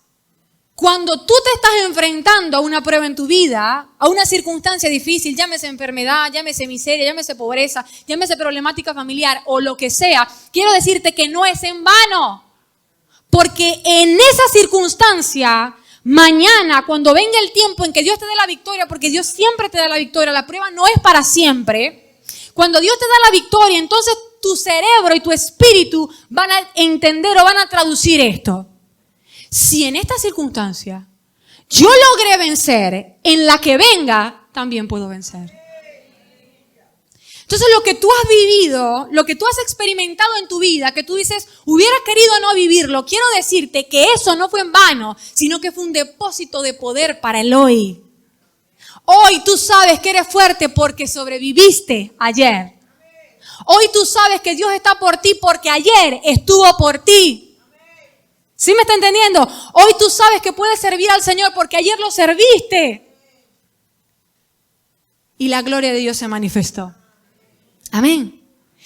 cuando tú te estás enfrentando a una prueba en tu vida, a una circunstancia difícil, llámese enfermedad, llámese miseria, llámese pobreza, llámese problemática familiar o lo que sea, quiero decirte que no es en vano. Porque en esa circunstancia, mañana, cuando venga el tiempo en que Dios te dé la victoria, porque Dios siempre te da la victoria, la prueba no es para siempre. Cuando Dios te da la victoria, entonces tu cerebro y tu espíritu van a entender o van a traducir esto. Si en esta circunstancia yo logré vencer, en la que venga también puedo vencer. Entonces lo que tú has vivido, lo que tú has experimentado en tu vida, que tú dices, hubiera querido no vivirlo, quiero decirte que eso no fue en vano, sino que fue un depósito de poder para el hoy. Hoy tú sabes que eres fuerte porque sobreviviste ayer. Hoy tú sabes que Dios está por ti porque ayer estuvo por ti. ¿Sí me está entendiendo? Hoy tú sabes que puedes servir al Señor porque ayer lo serviste. Y la gloria de Dios se manifestó. Amén.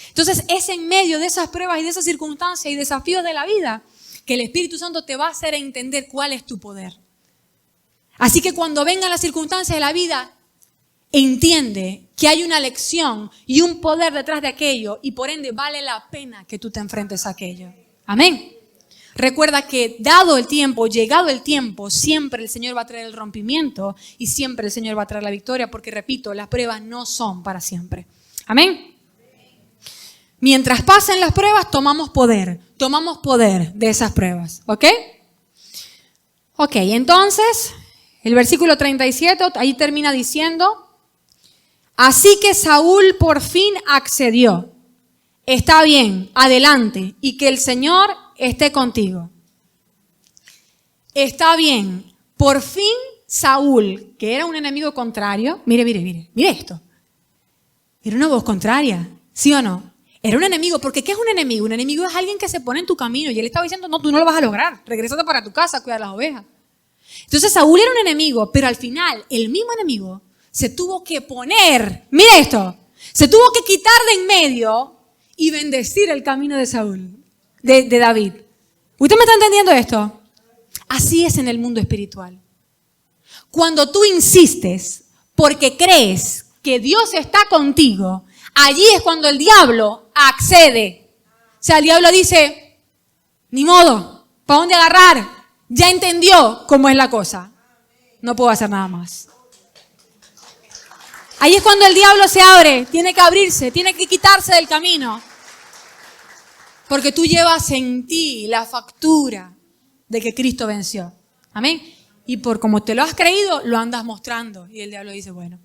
Entonces es en medio de esas pruebas y de esas circunstancias y desafíos de la vida que el Espíritu Santo te va a hacer entender cuál es tu poder. Así que cuando vengan las circunstancias de la vida, entiende que hay una lección y un poder detrás de aquello y por ende vale la pena que tú te enfrentes a aquello. Amén. Recuerda que dado el tiempo, llegado el tiempo, siempre el Señor va a traer el rompimiento y siempre el Señor va a traer la victoria porque, repito, las pruebas no son para siempre. Amén. Mientras pasen las pruebas, tomamos poder de esas pruebas. ¿Ok? Ok, entonces, el versículo 37, ahí termina diciendo, así que Saúl por fin accedió. Está bien, adelante, y que el Señor esté contigo. Está bien, por fin Saúl, que era un enemigo contrario, mire esto. Era una voz contraria, ¿sí o no? Era un enemigo, porque ¿qué es un enemigo? Un enemigo es alguien que se pone en tu camino y él estaba diciendo, no, tú no lo vas a lograr, regrésate para tu casa a cuidar las ovejas. Entonces Saúl era un enemigo, pero al final el mismo enemigo se tuvo que poner, mire esto, se tuvo que quitar de en medio y bendecir el camino de Saúl, de David. ¿Usted me está entendiendo esto? Así es en el mundo espiritual. Cuando tú insistes porque crees que Dios está contigo, allí es cuando el diablo accede. O sea, el diablo dice, ni modo, ¿para dónde agarrar? Ya entendió cómo es la cosa. No puedo hacer nada más. Ahí es cuando el diablo se abre, tiene que abrirse, tiene que quitarse del camino. Porque tú llevas en ti la factura de que Cristo venció. Amén. Y por como te lo has creído, lo andas mostrando. Y el diablo dice, bueno,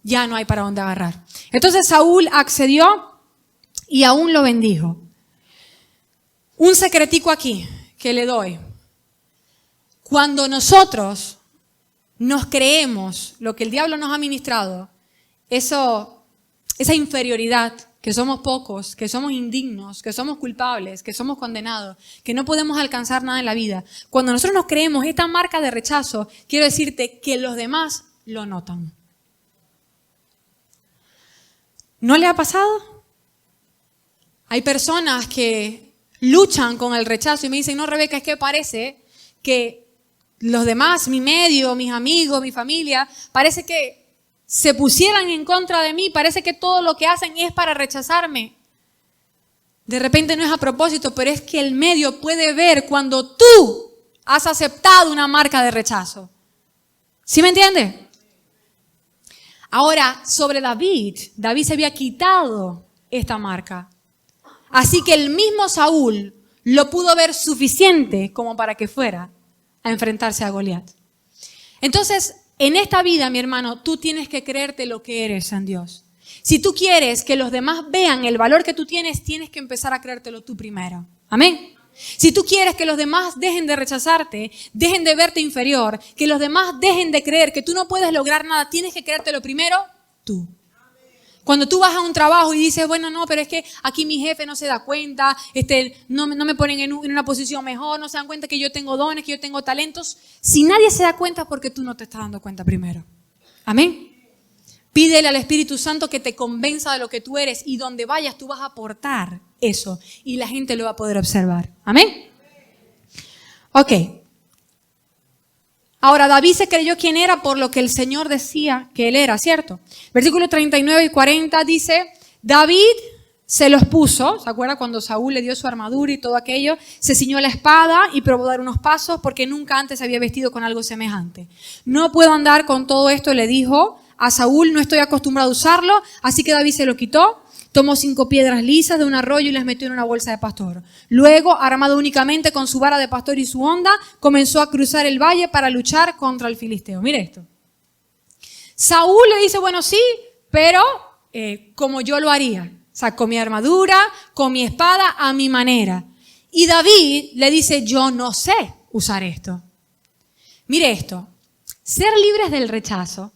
ya no hay para dónde agarrar. Entonces Saúl accedió y aún lo bendijo. Un secretico aquí que le doy. Cuando nosotros nos creemos lo que el diablo nos ha ministrado, esa inferioridad, que somos pocos, que somos indignos, que somos culpables, que somos condenados, que no podemos alcanzar nada en la vida. Cuando nosotros nos creemos esta marca de rechazo, quiero decirte que los demás lo notan. ¿No le ha pasado? Hay personas que luchan con el rechazo y me dicen, no, Rebeca, es que parece que los demás, mi medio, mis amigos, mi familia, parece que se pusieran en contra de mí, parece que todo lo que hacen es para rechazarme. De repente no es a propósito, pero es que el medio puede ver cuando tú has aceptado una marca de rechazo. ¿Sí me entiende? Ahora, sobre David se había quitado esta marca. Así que el mismo Saúl lo pudo ver suficiente como para que fuera a enfrentarse a Goliat. Entonces, en esta vida, mi hermano, tú tienes que creerte lo que eres en Dios. Si tú quieres que los demás vean el valor que tú tienes, tienes que empezar a creértelo tú primero. Amén. Si tú quieres que los demás dejen de rechazarte, dejen de verte inferior, que los demás dejen de creer que tú no puedes lograr nada, tienes que creértelo primero tú. Cuando tú vas a un trabajo y dices, bueno, no, pero es que aquí mi jefe no se da cuenta, no me ponen en una posición mejor, no se dan cuenta que yo tengo dones, que yo tengo talentos. Si nadie se da cuenta, es porque tú no te estás dando cuenta primero. Amén. Pídele al Espíritu Santo que te convenza de lo que tú eres y donde vayas tú vas a aportar eso y la gente lo va a poder observar. Amén. Ok. Ahora, David se creyó quién era por lo que el Señor decía que él era, ¿cierto? Versículos 39 y 40 dice, David se los puso, ¿se acuerda cuando Saúl le dio su armadura y todo aquello? Se ciñó la espada y probó dar unos pasos porque nunca antes se había vestido con algo semejante. No puedo andar con todo esto, le dijo a Saúl, no estoy acostumbrado a usarlo, así que David se lo quitó. Tomó 5 piedras lisas de un arroyo y las metió en una bolsa de pastor. Luego, armado únicamente con su vara de pastor y su honda, comenzó a cruzar el valle para luchar contra el filisteo. Mire esto. Saúl le dice, bueno, sí, pero como yo lo haría. O sea, con mi armadura, con mi espada, a mi manera. Y David le dice, yo no sé usar esto. Mire esto. Ser libres del rechazo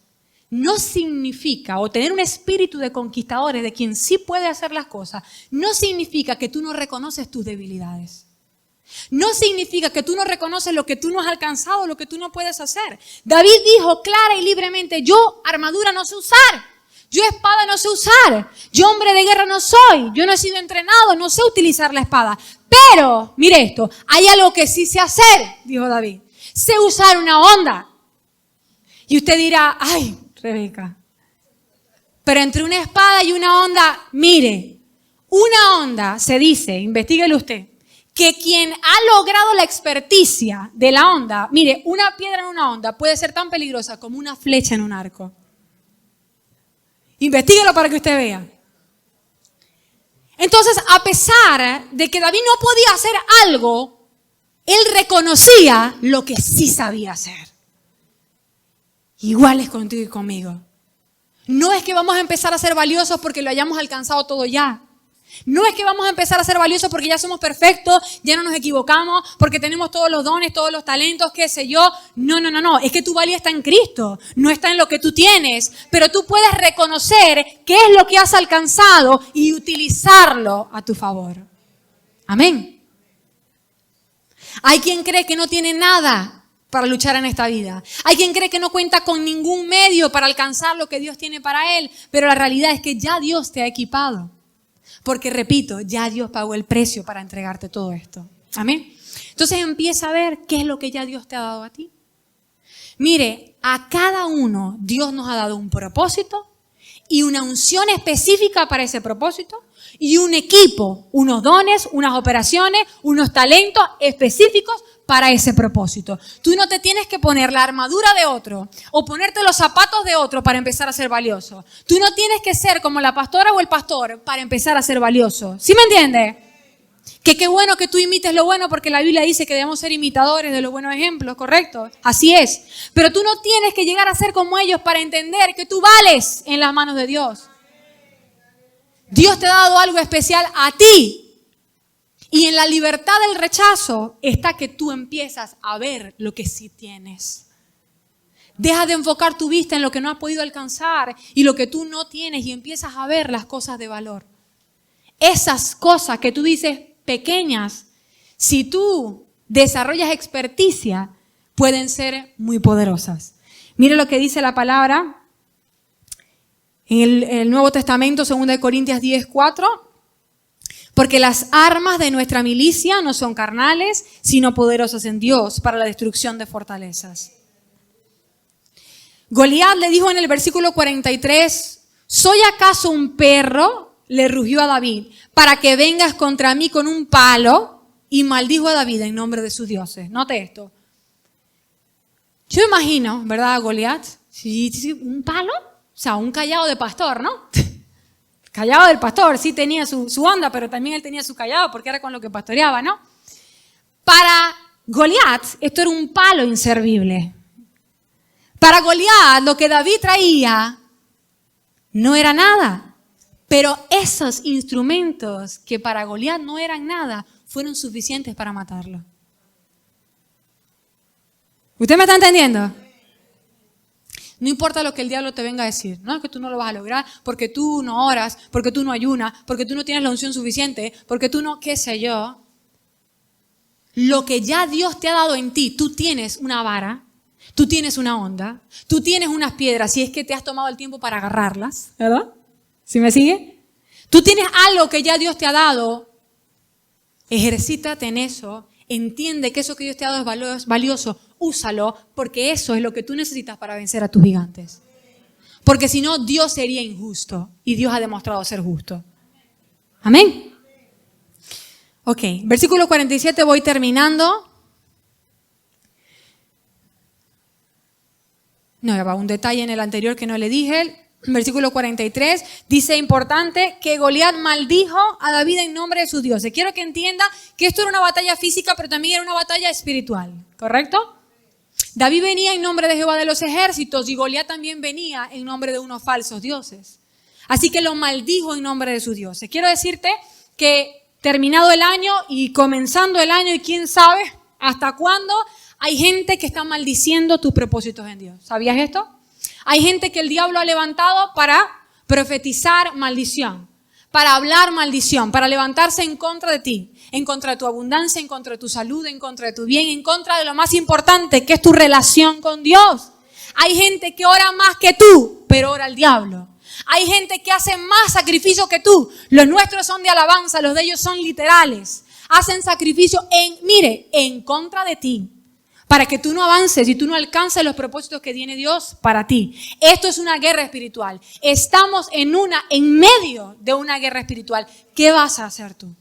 no significa, o tener un espíritu de conquistadores, de quien sí puede hacer las cosas, no significa que tú no reconoces tus debilidades. No significa que tú no reconoces lo que tú no has alcanzado, lo que tú no puedes hacer. David dijo clara y libremente, yo armadura no sé usar, yo espada no sé usar, yo hombre de guerra no soy, yo no he sido entrenado, no sé utilizar la espada. Pero, mire esto, hay algo que sí sé hacer, dijo David, sé usar una honda. Y usted dirá, ay, Rebeca, pero entre una espada y una honda, mire, una honda se dice, investíguelo usted, que quien ha logrado la experticia de la honda, mire, una piedra en una honda puede ser tan peligrosa como una flecha en un arco. Investíguelo para que usted vea. Entonces, a pesar de que David no podía hacer algo, él reconocía lo que sí sabía hacer. Igual es contigo y conmigo. No es que vamos a empezar a ser valiosos porque lo hayamos alcanzado todo ya. No es que vamos a empezar a ser valiosos porque ya somos perfectos, ya no nos equivocamos, porque tenemos todos los dones, todos los talentos, qué sé yo. No. Es que tu valía está en Cristo, no está en lo que tú tienes. Pero tú puedes reconocer qué es lo que has alcanzado y utilizarlo a tu favor. Amén. Hay quien cree que no tiene nada para luchar en esta vida. Hay quien cree que no cuenta con ningún medio para alcanzar lo que Dios tiene para él, pero la realidad es que ya Dios te ha equipado. Porque, repito, ya Dios pagó el precio para entregarte todo esto. Amén. Entonces empieza a ver qué es lo que ya Dios te ha dado a ti. Mire, a cada uno Dios nos ha dado un propósito y una unción específica para ese propósito y un equipo, unos dones, unas operaciones, unos talentos específicos para ese propósito. Tú no te tienes que poner la armadura de otro o ponerte los zapatos de otro para empezar a ser valioso. Tú no tienes que ser como la pastora o el pastor para empezar a ser valioso. ¿Sí me entiendes? Que qué bueno que tú imites lo bueno porque la Biblia dice que debemos ser imitadores de los buenos ejemplos, ¿correcto? Así es. Pero tú no tienes que llegar a ser como ellos para entender que tú vales en las manos de Dios. Dios te ha dado algo especial a ti. Y en la libertad del rechazo está que tú empiezas a ver lo que sí tienes. Deja de enfocar tu vista en lo que no has podido alcanzar y lo que tú no tienes y empiezas a ver las cosas de valor. Esas cosas que tú dices pequeñas, si tú desarrollas experticia, pueden ser muy poderosas. Mire lo que dice la palabra en el Nuevo Testamento, 2 Corintios 10:4. Porque las armas de nuestra milicia no son carnales, sino poderosas en Dios para la destrucción de fortalezas. Goliat le dijo en el versículo 43, ¿soy acaso un perro? le rugió a David, para que vengas contra mí con un palo, y maldijo a David en nombre de sus dioses. Note esto. Yo imagino, ¿verdad, Goliat? Sí, un palo, o sea, un callado de pastor, ¿no? Callado del pastor, sí tenía su onda, pero también él tenía su callado porque era con lo que pastoreaba, ¿no? Para Goliat, esto era un palo inservible. Para Goliat, lo que David traía no era nada. Pero esos instrumentos que para Goliat no eran nada, fueron suficientes para matarlo. ¿Usted me está entendiendo? No importa lo que el diablo te venga a decir, no es que tú no lo vas a lograr porque tú no oras, porque tú no ayunas, porque tú no tienes la unción suficiente, porque tú no, qué sé yo. Lo que ya Dios te ha dado en ti, tú tienes una vara, tú tienes una onda, tú tienes unas piedras, si es que te has tomado el tiempo para agarrarlas, ¿verdad? ¿Sí me sigue? Tú tienes algo que ya Dios te ha dado, ejercítate en eso, entiende que eso que Dios te ha dado es valioso, úsalo, porque eso es lo que tú necesitas para vencer a tus gigantes. Porque si no, Dios sería injusto y Dios ha demostrado ser justo. Amén. Ok, versículo 47, voy terminando. No, ya va un detalle en el anterior que no le dije. Versículo 43 dice, importante, que Goliat maldijo a David en nombre de sus dioses. Quiero que entienda que esto era una batalla física, pero también era una batalla espiritual, ¿correcto? David venía en nombre de Jehová de los ejércitos y Goliat también venía en nombre de unos falsos dioses. Así que lo maldijo en nombre de sus dioses. Quiero decirte que terminado el año y comenzando el año y quién sabe hasta cuándo, hay gente que está maldiciendo tus propósitos en Dios. ¿Sabías esto? Hay gente que el diablo ha levantado para profetizar maldición, para hablar maldición, para levantarse en contra de ti, en contra de tu abundancia, en contra de tu salud, en contra de tu bien, en contra de lo más importante que es tu relación con Dios. Hay gente que ora más que tú, pero ora al diablo. Hay gente que hace más sacrificio que tú. Los nuestros son de alabanza, los de ellos son literales. Hacen sacrificio en contra de ti. Para que tú no avances y tú no alcances los propósitos que tiene Dios para ti. Esto es una guerra espiritual. Estamos en medio de una guerra espiritual. ¿Qué vas a hacer tú?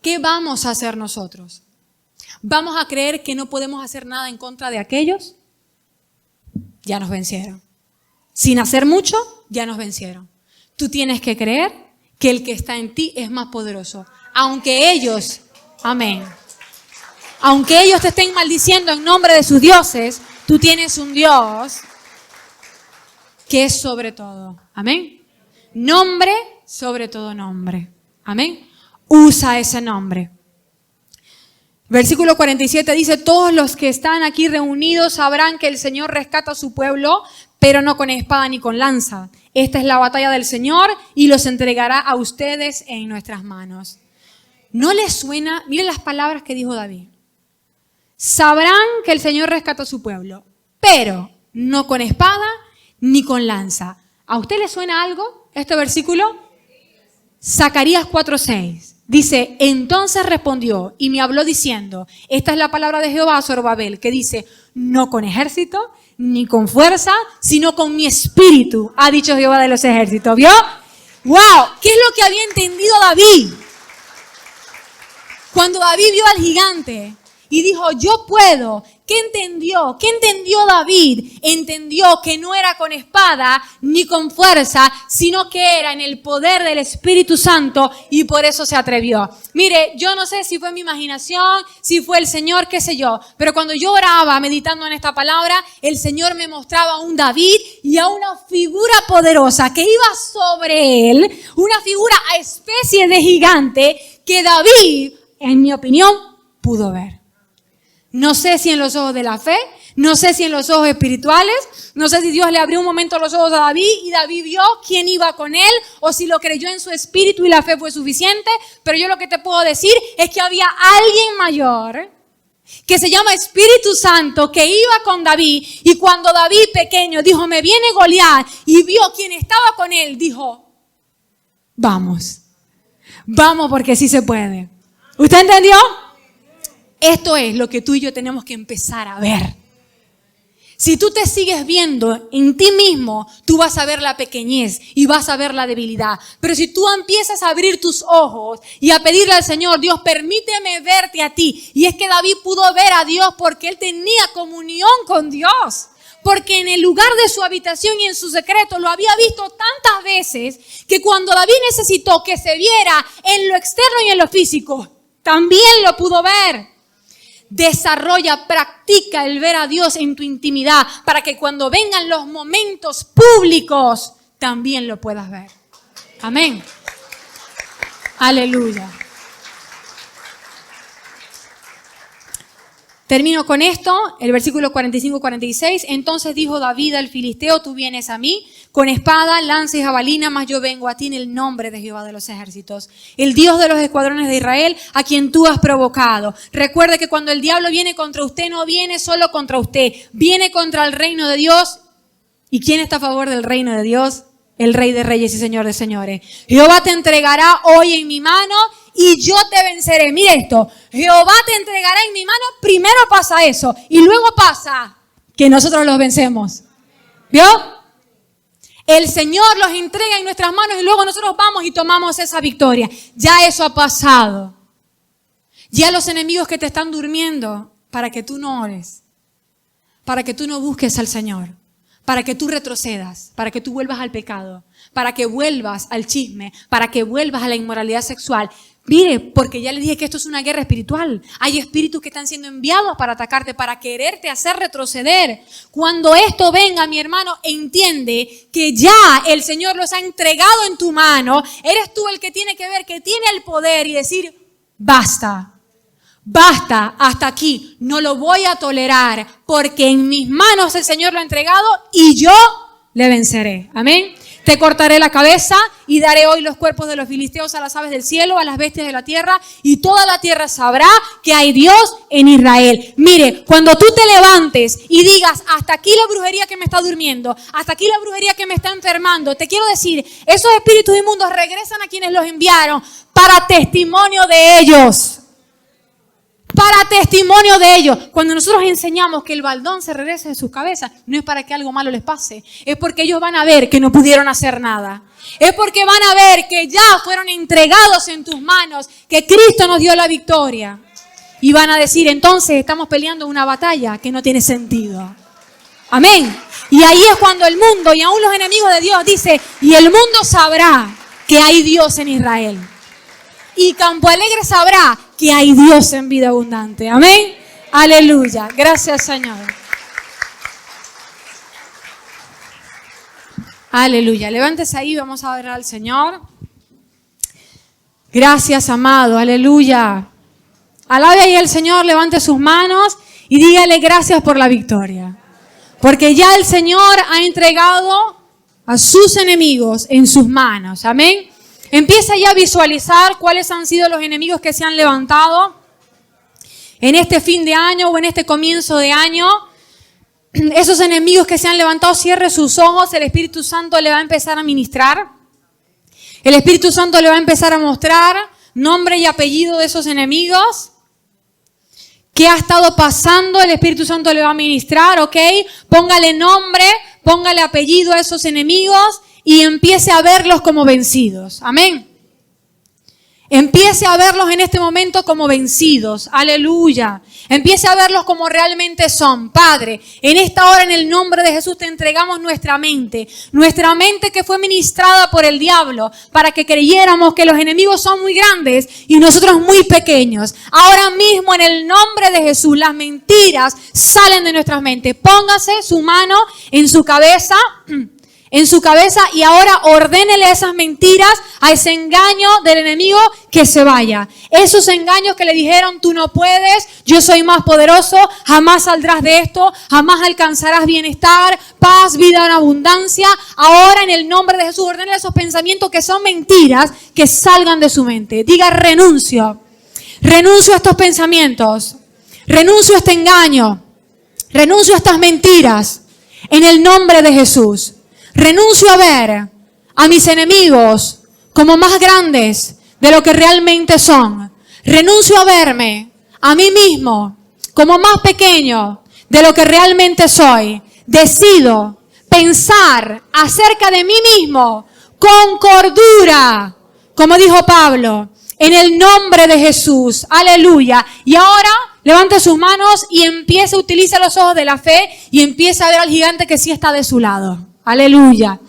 ¿Qué vamos a hacer nosotros? ¿Vamos a creer que no podemos hacer nada en contra de aquellos? Ya nos vencieron. Sin hacer mucho, ya nos vencieron. Tú tienes que creer que el que está en ti es más poderoso. Aunque ellos, amén. Aunque ellos te estén maldiciendo en nombre de sus dioses, tú tienes un Dios que es sobre todo. Amén. Nombre sobre todo nombre. Amén. Usa ese nombre. Versículo 47 dice, todos los que están aquí reunidos sabrán que el Señor rescata a su pueblo, pero no con espada ni con lanza. Esta es la batalla del Señor y los entregará a ustedes en nuestras manos. ¿No les suena? Miren las palabras que dijo David. Sabrán que el Señor rescata a su pueblo, pero no con espada ni con lanza. ¿A usted le suena algo este versículo? Zacarías 4:6 dice, entonces respondió y me habló diciendo, esta es la palabra de Jehová a Zorobabel, que dice, no con ejército ni con fuerza, sino con mi espíritu, ha dicho Jehová de los ejércitos. ¿Vio? ¡Wow! ¿Qué es lo que había entendido David? Cuando David vio al gigante y dijo, yo puedo. ¿Qué entendió? ¿Qué entendió David? Entendió que no era con espada ni con fuerza, sino que era en el poder del Espíritu Santo y por eso se atrevió. Mire, yo no sé si fue mi imaginación, si fue el Señor, qué sé yo, pero cuando yo oraba meditando en esta palabra, el Señor me mostraba a un David y a una figura poderosa que iba sobre él, una figura a especie de gigante que David, en mi opinión, pudo ver. No sé si en los ojos de la fe, no sé si en los ojos espirituales, no sé si Dios le abrió un momento los ojos a David y David vio quién iba con él o si lo creyó en su espíritu y la fe fue suficiente, pero yo lo que te puedo decir es que había alguien mayor que se llama Espíritu Santo que iba con David y cuando David pequeño dijo, me viene Goliat y vio quién estaba con él, dijo, vamos porque sí se puede. ¿Usted entendió? Esto es lo que tú y yo tenemos que empezar a ver. Si tú te sigues viendo en ti mismo, tú vas a ver la pequeñez y vas a ver la debilidad. Pero si tú empiezas a abrir tus ojos y a pedirle al Señor, Dios, permíteme verte a ti. Y es que David pudo ver a Dios porque él tenía comunión con Dios. Porque en el lugar de su habitación y en su secreto lo había visto tantas veces que cuando David necesitó que se viera en lo externo y en lo físico, también lo pudo ver. Desarrolla, practica el ver a Dios en tu intimidad para que cuando vengan los momentos públicos también lo puedas ver. Amén. Aleluya. Termino con esto, el versículo 45-46. Entonces dijo David al filisteo, tú vienes a mí con espada, lanza y jabalina, mas yo vengo a ti en el nombre de Jehová de los ejércitos, el Dios de los escuadrones de Israel, a quien tú has provocado. Recuerde que cuando el diablo viene contra usted, no viene solo contra usted, viene contra el reino de Dios. ¿Y quién está a favor del reino de Dios? El Rey de Reyes y Señor de Señores. Jehová te entregará hoy en mi mano y yo te venceré. Mire esto, Jehová te entregará en mi mano. Primero pasa eso y luego pasa que nosotros los vencemos. ¿Vio? El Señor los entrega en nuestras manos y luego nosotros vamos y tomamos esa victoria. Ya eso ha pasado. Ya los enemigos que te están durmiendo para que tú no ores, para que tú no busques al Señor, para que tú retrocedas, para que tú vuelvas al pecado, para que vuelvas al chisme, para que vuelvas a la inmoralidad sexual. Mire, porque ya les dije que esto es una guerra espiritual. Hay espíritus que están siendo enviados para atacarte, para quererte hacer retroceder. Cuando esto venga, mi hermano, entiende que ya el Señor los ha entregado en tu mano. Eres tú el que tiene que ver, que tiene el poder y decir, basta. Basta, hasta aquí, no lo voy a tolerar, porque en mis manos el Señor lo ha entregado y yo le venceré. Amén. Te cortaré la cabeza y daré hoy los cuerpos de los filisteos a las aves del cielo, a las bestias de la tierra, y toda la tierra sabrá que hay Dios en Israel. Mire, cuando tú te levantes y digas, hasta aquí la brujería que me está durmiendo, hasta aquí la brujería que me está enfermando, te quiero decir, esos espíritus inmundos regresan a quienes los enviaron para testimonio de ellos. Para testimonio de ellos. Cuando nosotros enseñamos que el baldón se regrese de sus cabezas, no es para que algo malo les pase, es porque ellos van a ver que no pudieron hacer nada. Es porque van a ver que ya fueron entregados en tus manos, que Cristo nos dio la victoria. Y van a decir, entonces estamos peleando una batalla que no tiene sentido. Amén. Y ahí es cuando el mundo y aún los enemigos de Dios dice, y el mundo sabrá que hay Dios en Israel. Y Campo Alegre sabrá que hay Dios en vida abundante. Amén. Aleluya. Gracias, Señor. Aleluya. Levántese ahí, vamos a orar al Señor. Gracias, amado. Aleluya. Alabe ahí al Señor, levante sus manos y dígale gracias por la victoria. Porque ya el Señor ha entregado a sus enemigos en sus manos. Amén. Empieza ya a visualizar cuáles han sido los enemigos que se han levantado en este fin de año o en este comienzo de año. Esos enemigos que se han levantado, cierre sus ojos, el Espíritu Santo le va a empezar a ministrar. El Espíritu Santo le va a empezar a mostrar nombre y apellido de esos enemigos. ¿Qué ha estado pasando? El Espíritu Santo le va a ministrar, ¿ok? Póngale nombre, póngale apellido a esos enemigos. Y empiece a verlos como vencidos. Amén. Empiece a verlos en este momento como vencidos. Aleluya. Empiece a verlos como realmente son. Padre, en esta hora en el nombre de Jesús te entregamos nuestra mente. Nuestra mente que fue ministrada por el diablo para que creyéramos que los enemigos son muy grandes y nosotros muy pequeños. Ahora mismo en el nombre de Jesús las mentiras salen de nuestras mentes. Póngase su mano en su cabeza. Y ahora ordénele esas mentiras, a ese engaño del enemigo que se vaya. Esos engaños que le dijeron, tú no puedes, yo soy más poderoso, jamás saldrás de esto, jamás alcanzarás bienestar, paz, vida en abundancia. Ahora en el nombre de Jesús ordénele esos pensamientos que son mentiras, que salgan de su mente. Diga renuncio. Renuncio a estos pensamientos. Renuncio a este engaño. Renuncio a estas mentiras. En el nombre de Jesús. Renuncio a ver a mis enemigos como más grandes de lo que realmente son. Renuncio a verme a mí mismo como más pequeño de lo que realmente soy. decido pensar acerca de mí mismo con cordura, como dijo Pablo, en el nombre de Jesús. Aleluya. Y ahora levante sus manos y utilice los ojos de la fe y empieza a ver al gigante que sí está de su lado. Aleluya.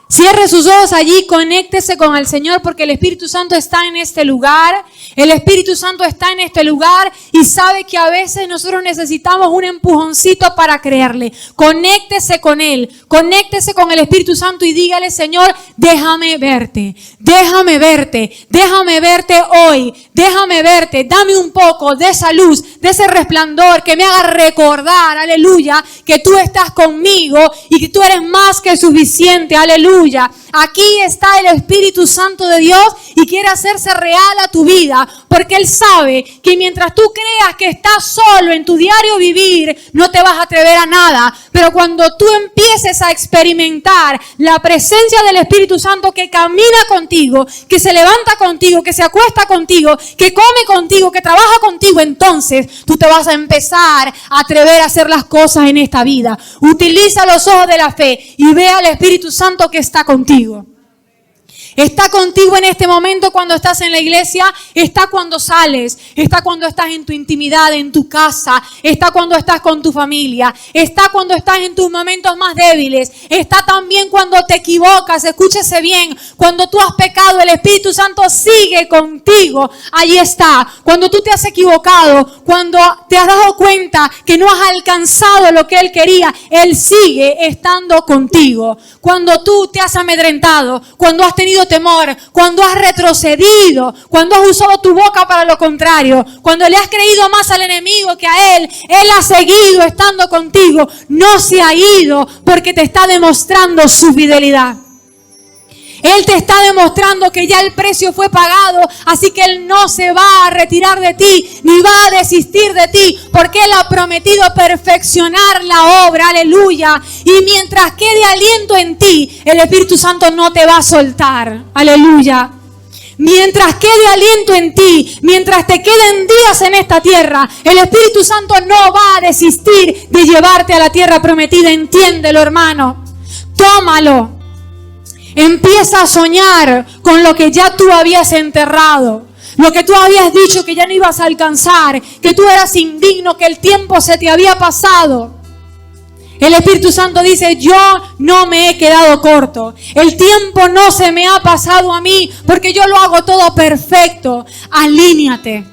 Cierre sus ojos allí, conéctese con el Señor porque el Espíritu Santo está en este lugar. El Espíritu Santo está en este lugar y sabe que a veces nosotros necesitamos un empujoncito para creerle. Conéctese con Él, conéctese con el Espíritu Santo y dígale: Señor, déjame verte, déjame verte, déjame verte hoy, déjame verte, dame un poco de esa luz, de ese resplandor que me haga recordar, aleluya, que tú estás conmigo y que tú eres más que suficiente, aleluya. Aquí está el Espíritu Santo de Dios y quiere hacerse real a tu vida, porque Él sabe que mientras tú creas que estás solo en tu diario vivir, no te vas a atrever a nada. Pero cuando tú empieces a experimentar la presencia del Espíritu Santo que camina contigo, que se levanta contigo, que se acuesta contigo, que come contigo, que trabaja contigo, entonces tú te vas a empezar a atrever a hacer las cosas en esta vida. Utiliza los ojos de la fe y ve al Espíritu Santo que está contigo. Está contigo en este momento cuando estás en la iglesia, está cuando sales, está cuando estás en tu intimidad, en tu casa, está cuando estás con tu familia, está cuando estás en tus momentos más débiles, está también cuando te equivocas, escúchese bien, cuando tú has pecado, el Espíritu Santo sigue contigo, ahí está. Cuando tú te has equivocado, cuando te has dado cuenta que no has alcanzado lo que Él quería, Él sigue estando contigo. Cuando tú te has amedrentado, cuando has tenido temor, cuando has retrocedido, cuando has usado tu boca para lo contrario, cuando le has creído más al enemigo que a Él, Él ha seguido estando contigo, no se ha ido porque te está demostrando su fidelidad. Él te está demostrando que ya el precio fue pagado, así que Él no se va a retirar de ti, ni va a desistir de ti, porque Él ha prometido perfeccionar la obra, aleluya. Y mientras quede aliento en ti, el Espíritu Santo no te va a soltar, aleluya. Mientras quede aliento en ti, mientras te queden días en esta tierra, el Espíritu Santo no va a desistir de llevarte a la tierra prometida, entiéndelo, hermano. Tómalo. Empieza a soñar con lo que ya tú habías enterrado, lo que tú habías dicho que ya no ibas a alcanzar, que tú eras indigno, que el tiempo se te había pasado. El Espíritu Santo dice: yo no me he quedado corto, el tiempo no se me ha pasado a mí, porque yo lo hago todo perfecto. Alíñate,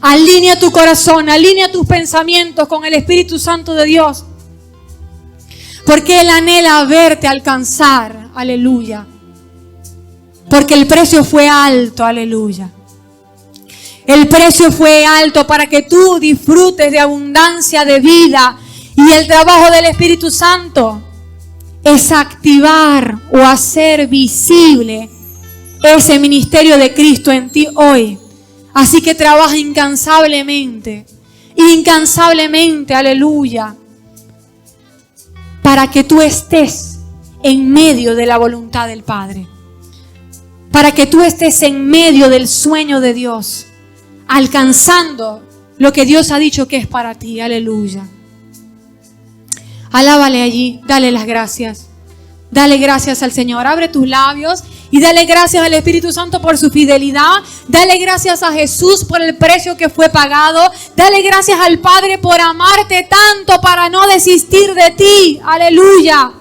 alinea tu corazón, alinea tus pensamientos con el Espíritu Santo de Dios. Porque Él anhela verte alcanzar, aleluya. Porque el precio fue alto, aleluya. El precio fue alto para que tú disfrutes de abundancia de vida. Y el trabajo del Espíritu Santo es activar o hacer visible ese ministerio de Cristo en ti hoy. Así que trabaja incansablemente, aleluya. Para que tú estés en medio de la voluntad del Padre. Para que tú estés en medio del sueño de Dios. Alcanzando lo que Dios ha dicho que es para ti. Aleluya. Alábale allí. Dale las gracias. Dale gracias al Señor. Abre tus labios y dale gracias al Espíritu Santo por su fidelidad. Dale gracias a Jesús por el precio que fue pagado. Dale gracias al Padre por amarte tanto para no desistir de ti. Aleluya.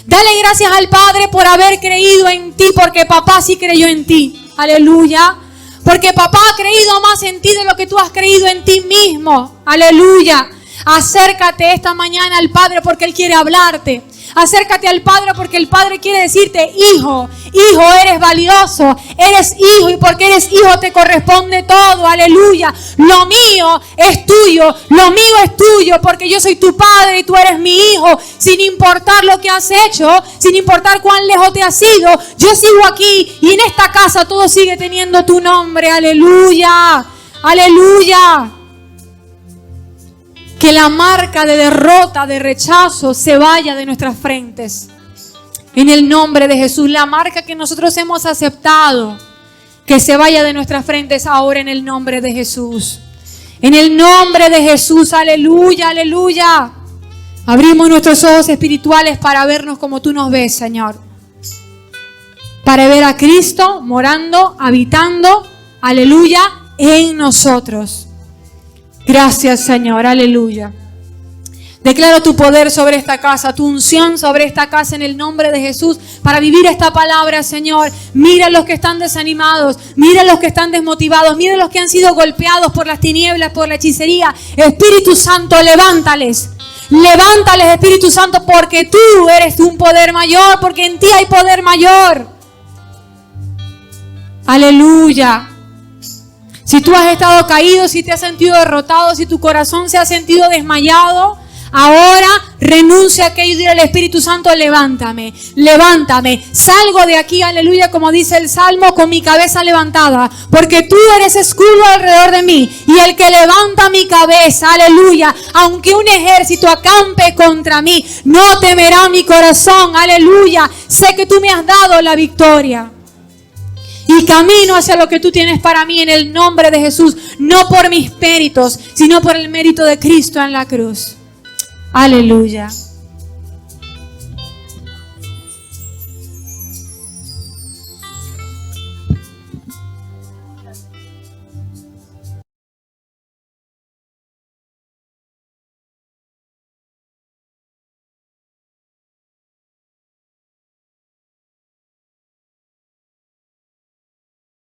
Dale gracias al Padre por haber creído en ti, porque papá sí creyó en ti. Aleluya. Porque papá ha creído más en ti de lo que tú has creído en ti mismo. Aleluya. Acércate esta mañana al Padre porque Él quiere hablarte. Acércate al Padre porque el Padre quiere decirte: hijo, hijo, eres valioso, eres hijo y porque eres hijo te corresponde todo, aleluya. Lo mío es tuyo, lo mío es tuyo porque yo soy tu Padre y tú eres mi hijo. Sin importar lo que has hecho, sin importar cuán lejos te has ido, yo sigo aquí y en esta casa todo sigue teniendo tu nombre, aleluya, aleluya. Que la marca de derrota, de rechazo se vaya de nuestras frentes. En el nombre de Jesús, la marca que nosotros hemos aceptado, que se vaya de nuestras frentes ahora en el nombre de Jesús. En el nombre de Jesús, aleluya, aleluya. Abrimos nuestros ojos espirituales para vernos como tú nos ves, Señor. Para ver a Cristo morando, habitando, aleluya, en nosotros. Gracias, Señor, aleluya. Declaro tu poder sobre esta casa, tu unción sobre esta casa en el nombre de Jesús para vivir esta palabra, Señor. Mira a los que están desanimados, mira a los que están desmotivados, mira a los que han sido golpeados por las tinieblas, por la hechicería. Espíritu Santo, levántales. Levántales, Espíritu Santo, porque tú eres un poder mayor, porque en ti hay poder mayor. Aleluya. Si tú has estado caído, si te has sentido derrotado, si tu corazón se ha sentido desmayado, ahora renuncia a aquello y dile al Espíritu Santo, levántame, levántame. Salgo de aquí, aleluya, como dice el Salmo, con mi cabeza levantada, porque tú eres escudo alrededor de mí. Y el que levanta mi cabeza, aleluya, aunque un ejército acampe contra mí, no temerá mi corazón, aleluya. Sé que tú me has dado la victoria. Y camino hacia lo que tú tienes para mí en el nombre de Jesús, no por mis méritos, sino por el mérito de Cristo en la cruz. Aleluya.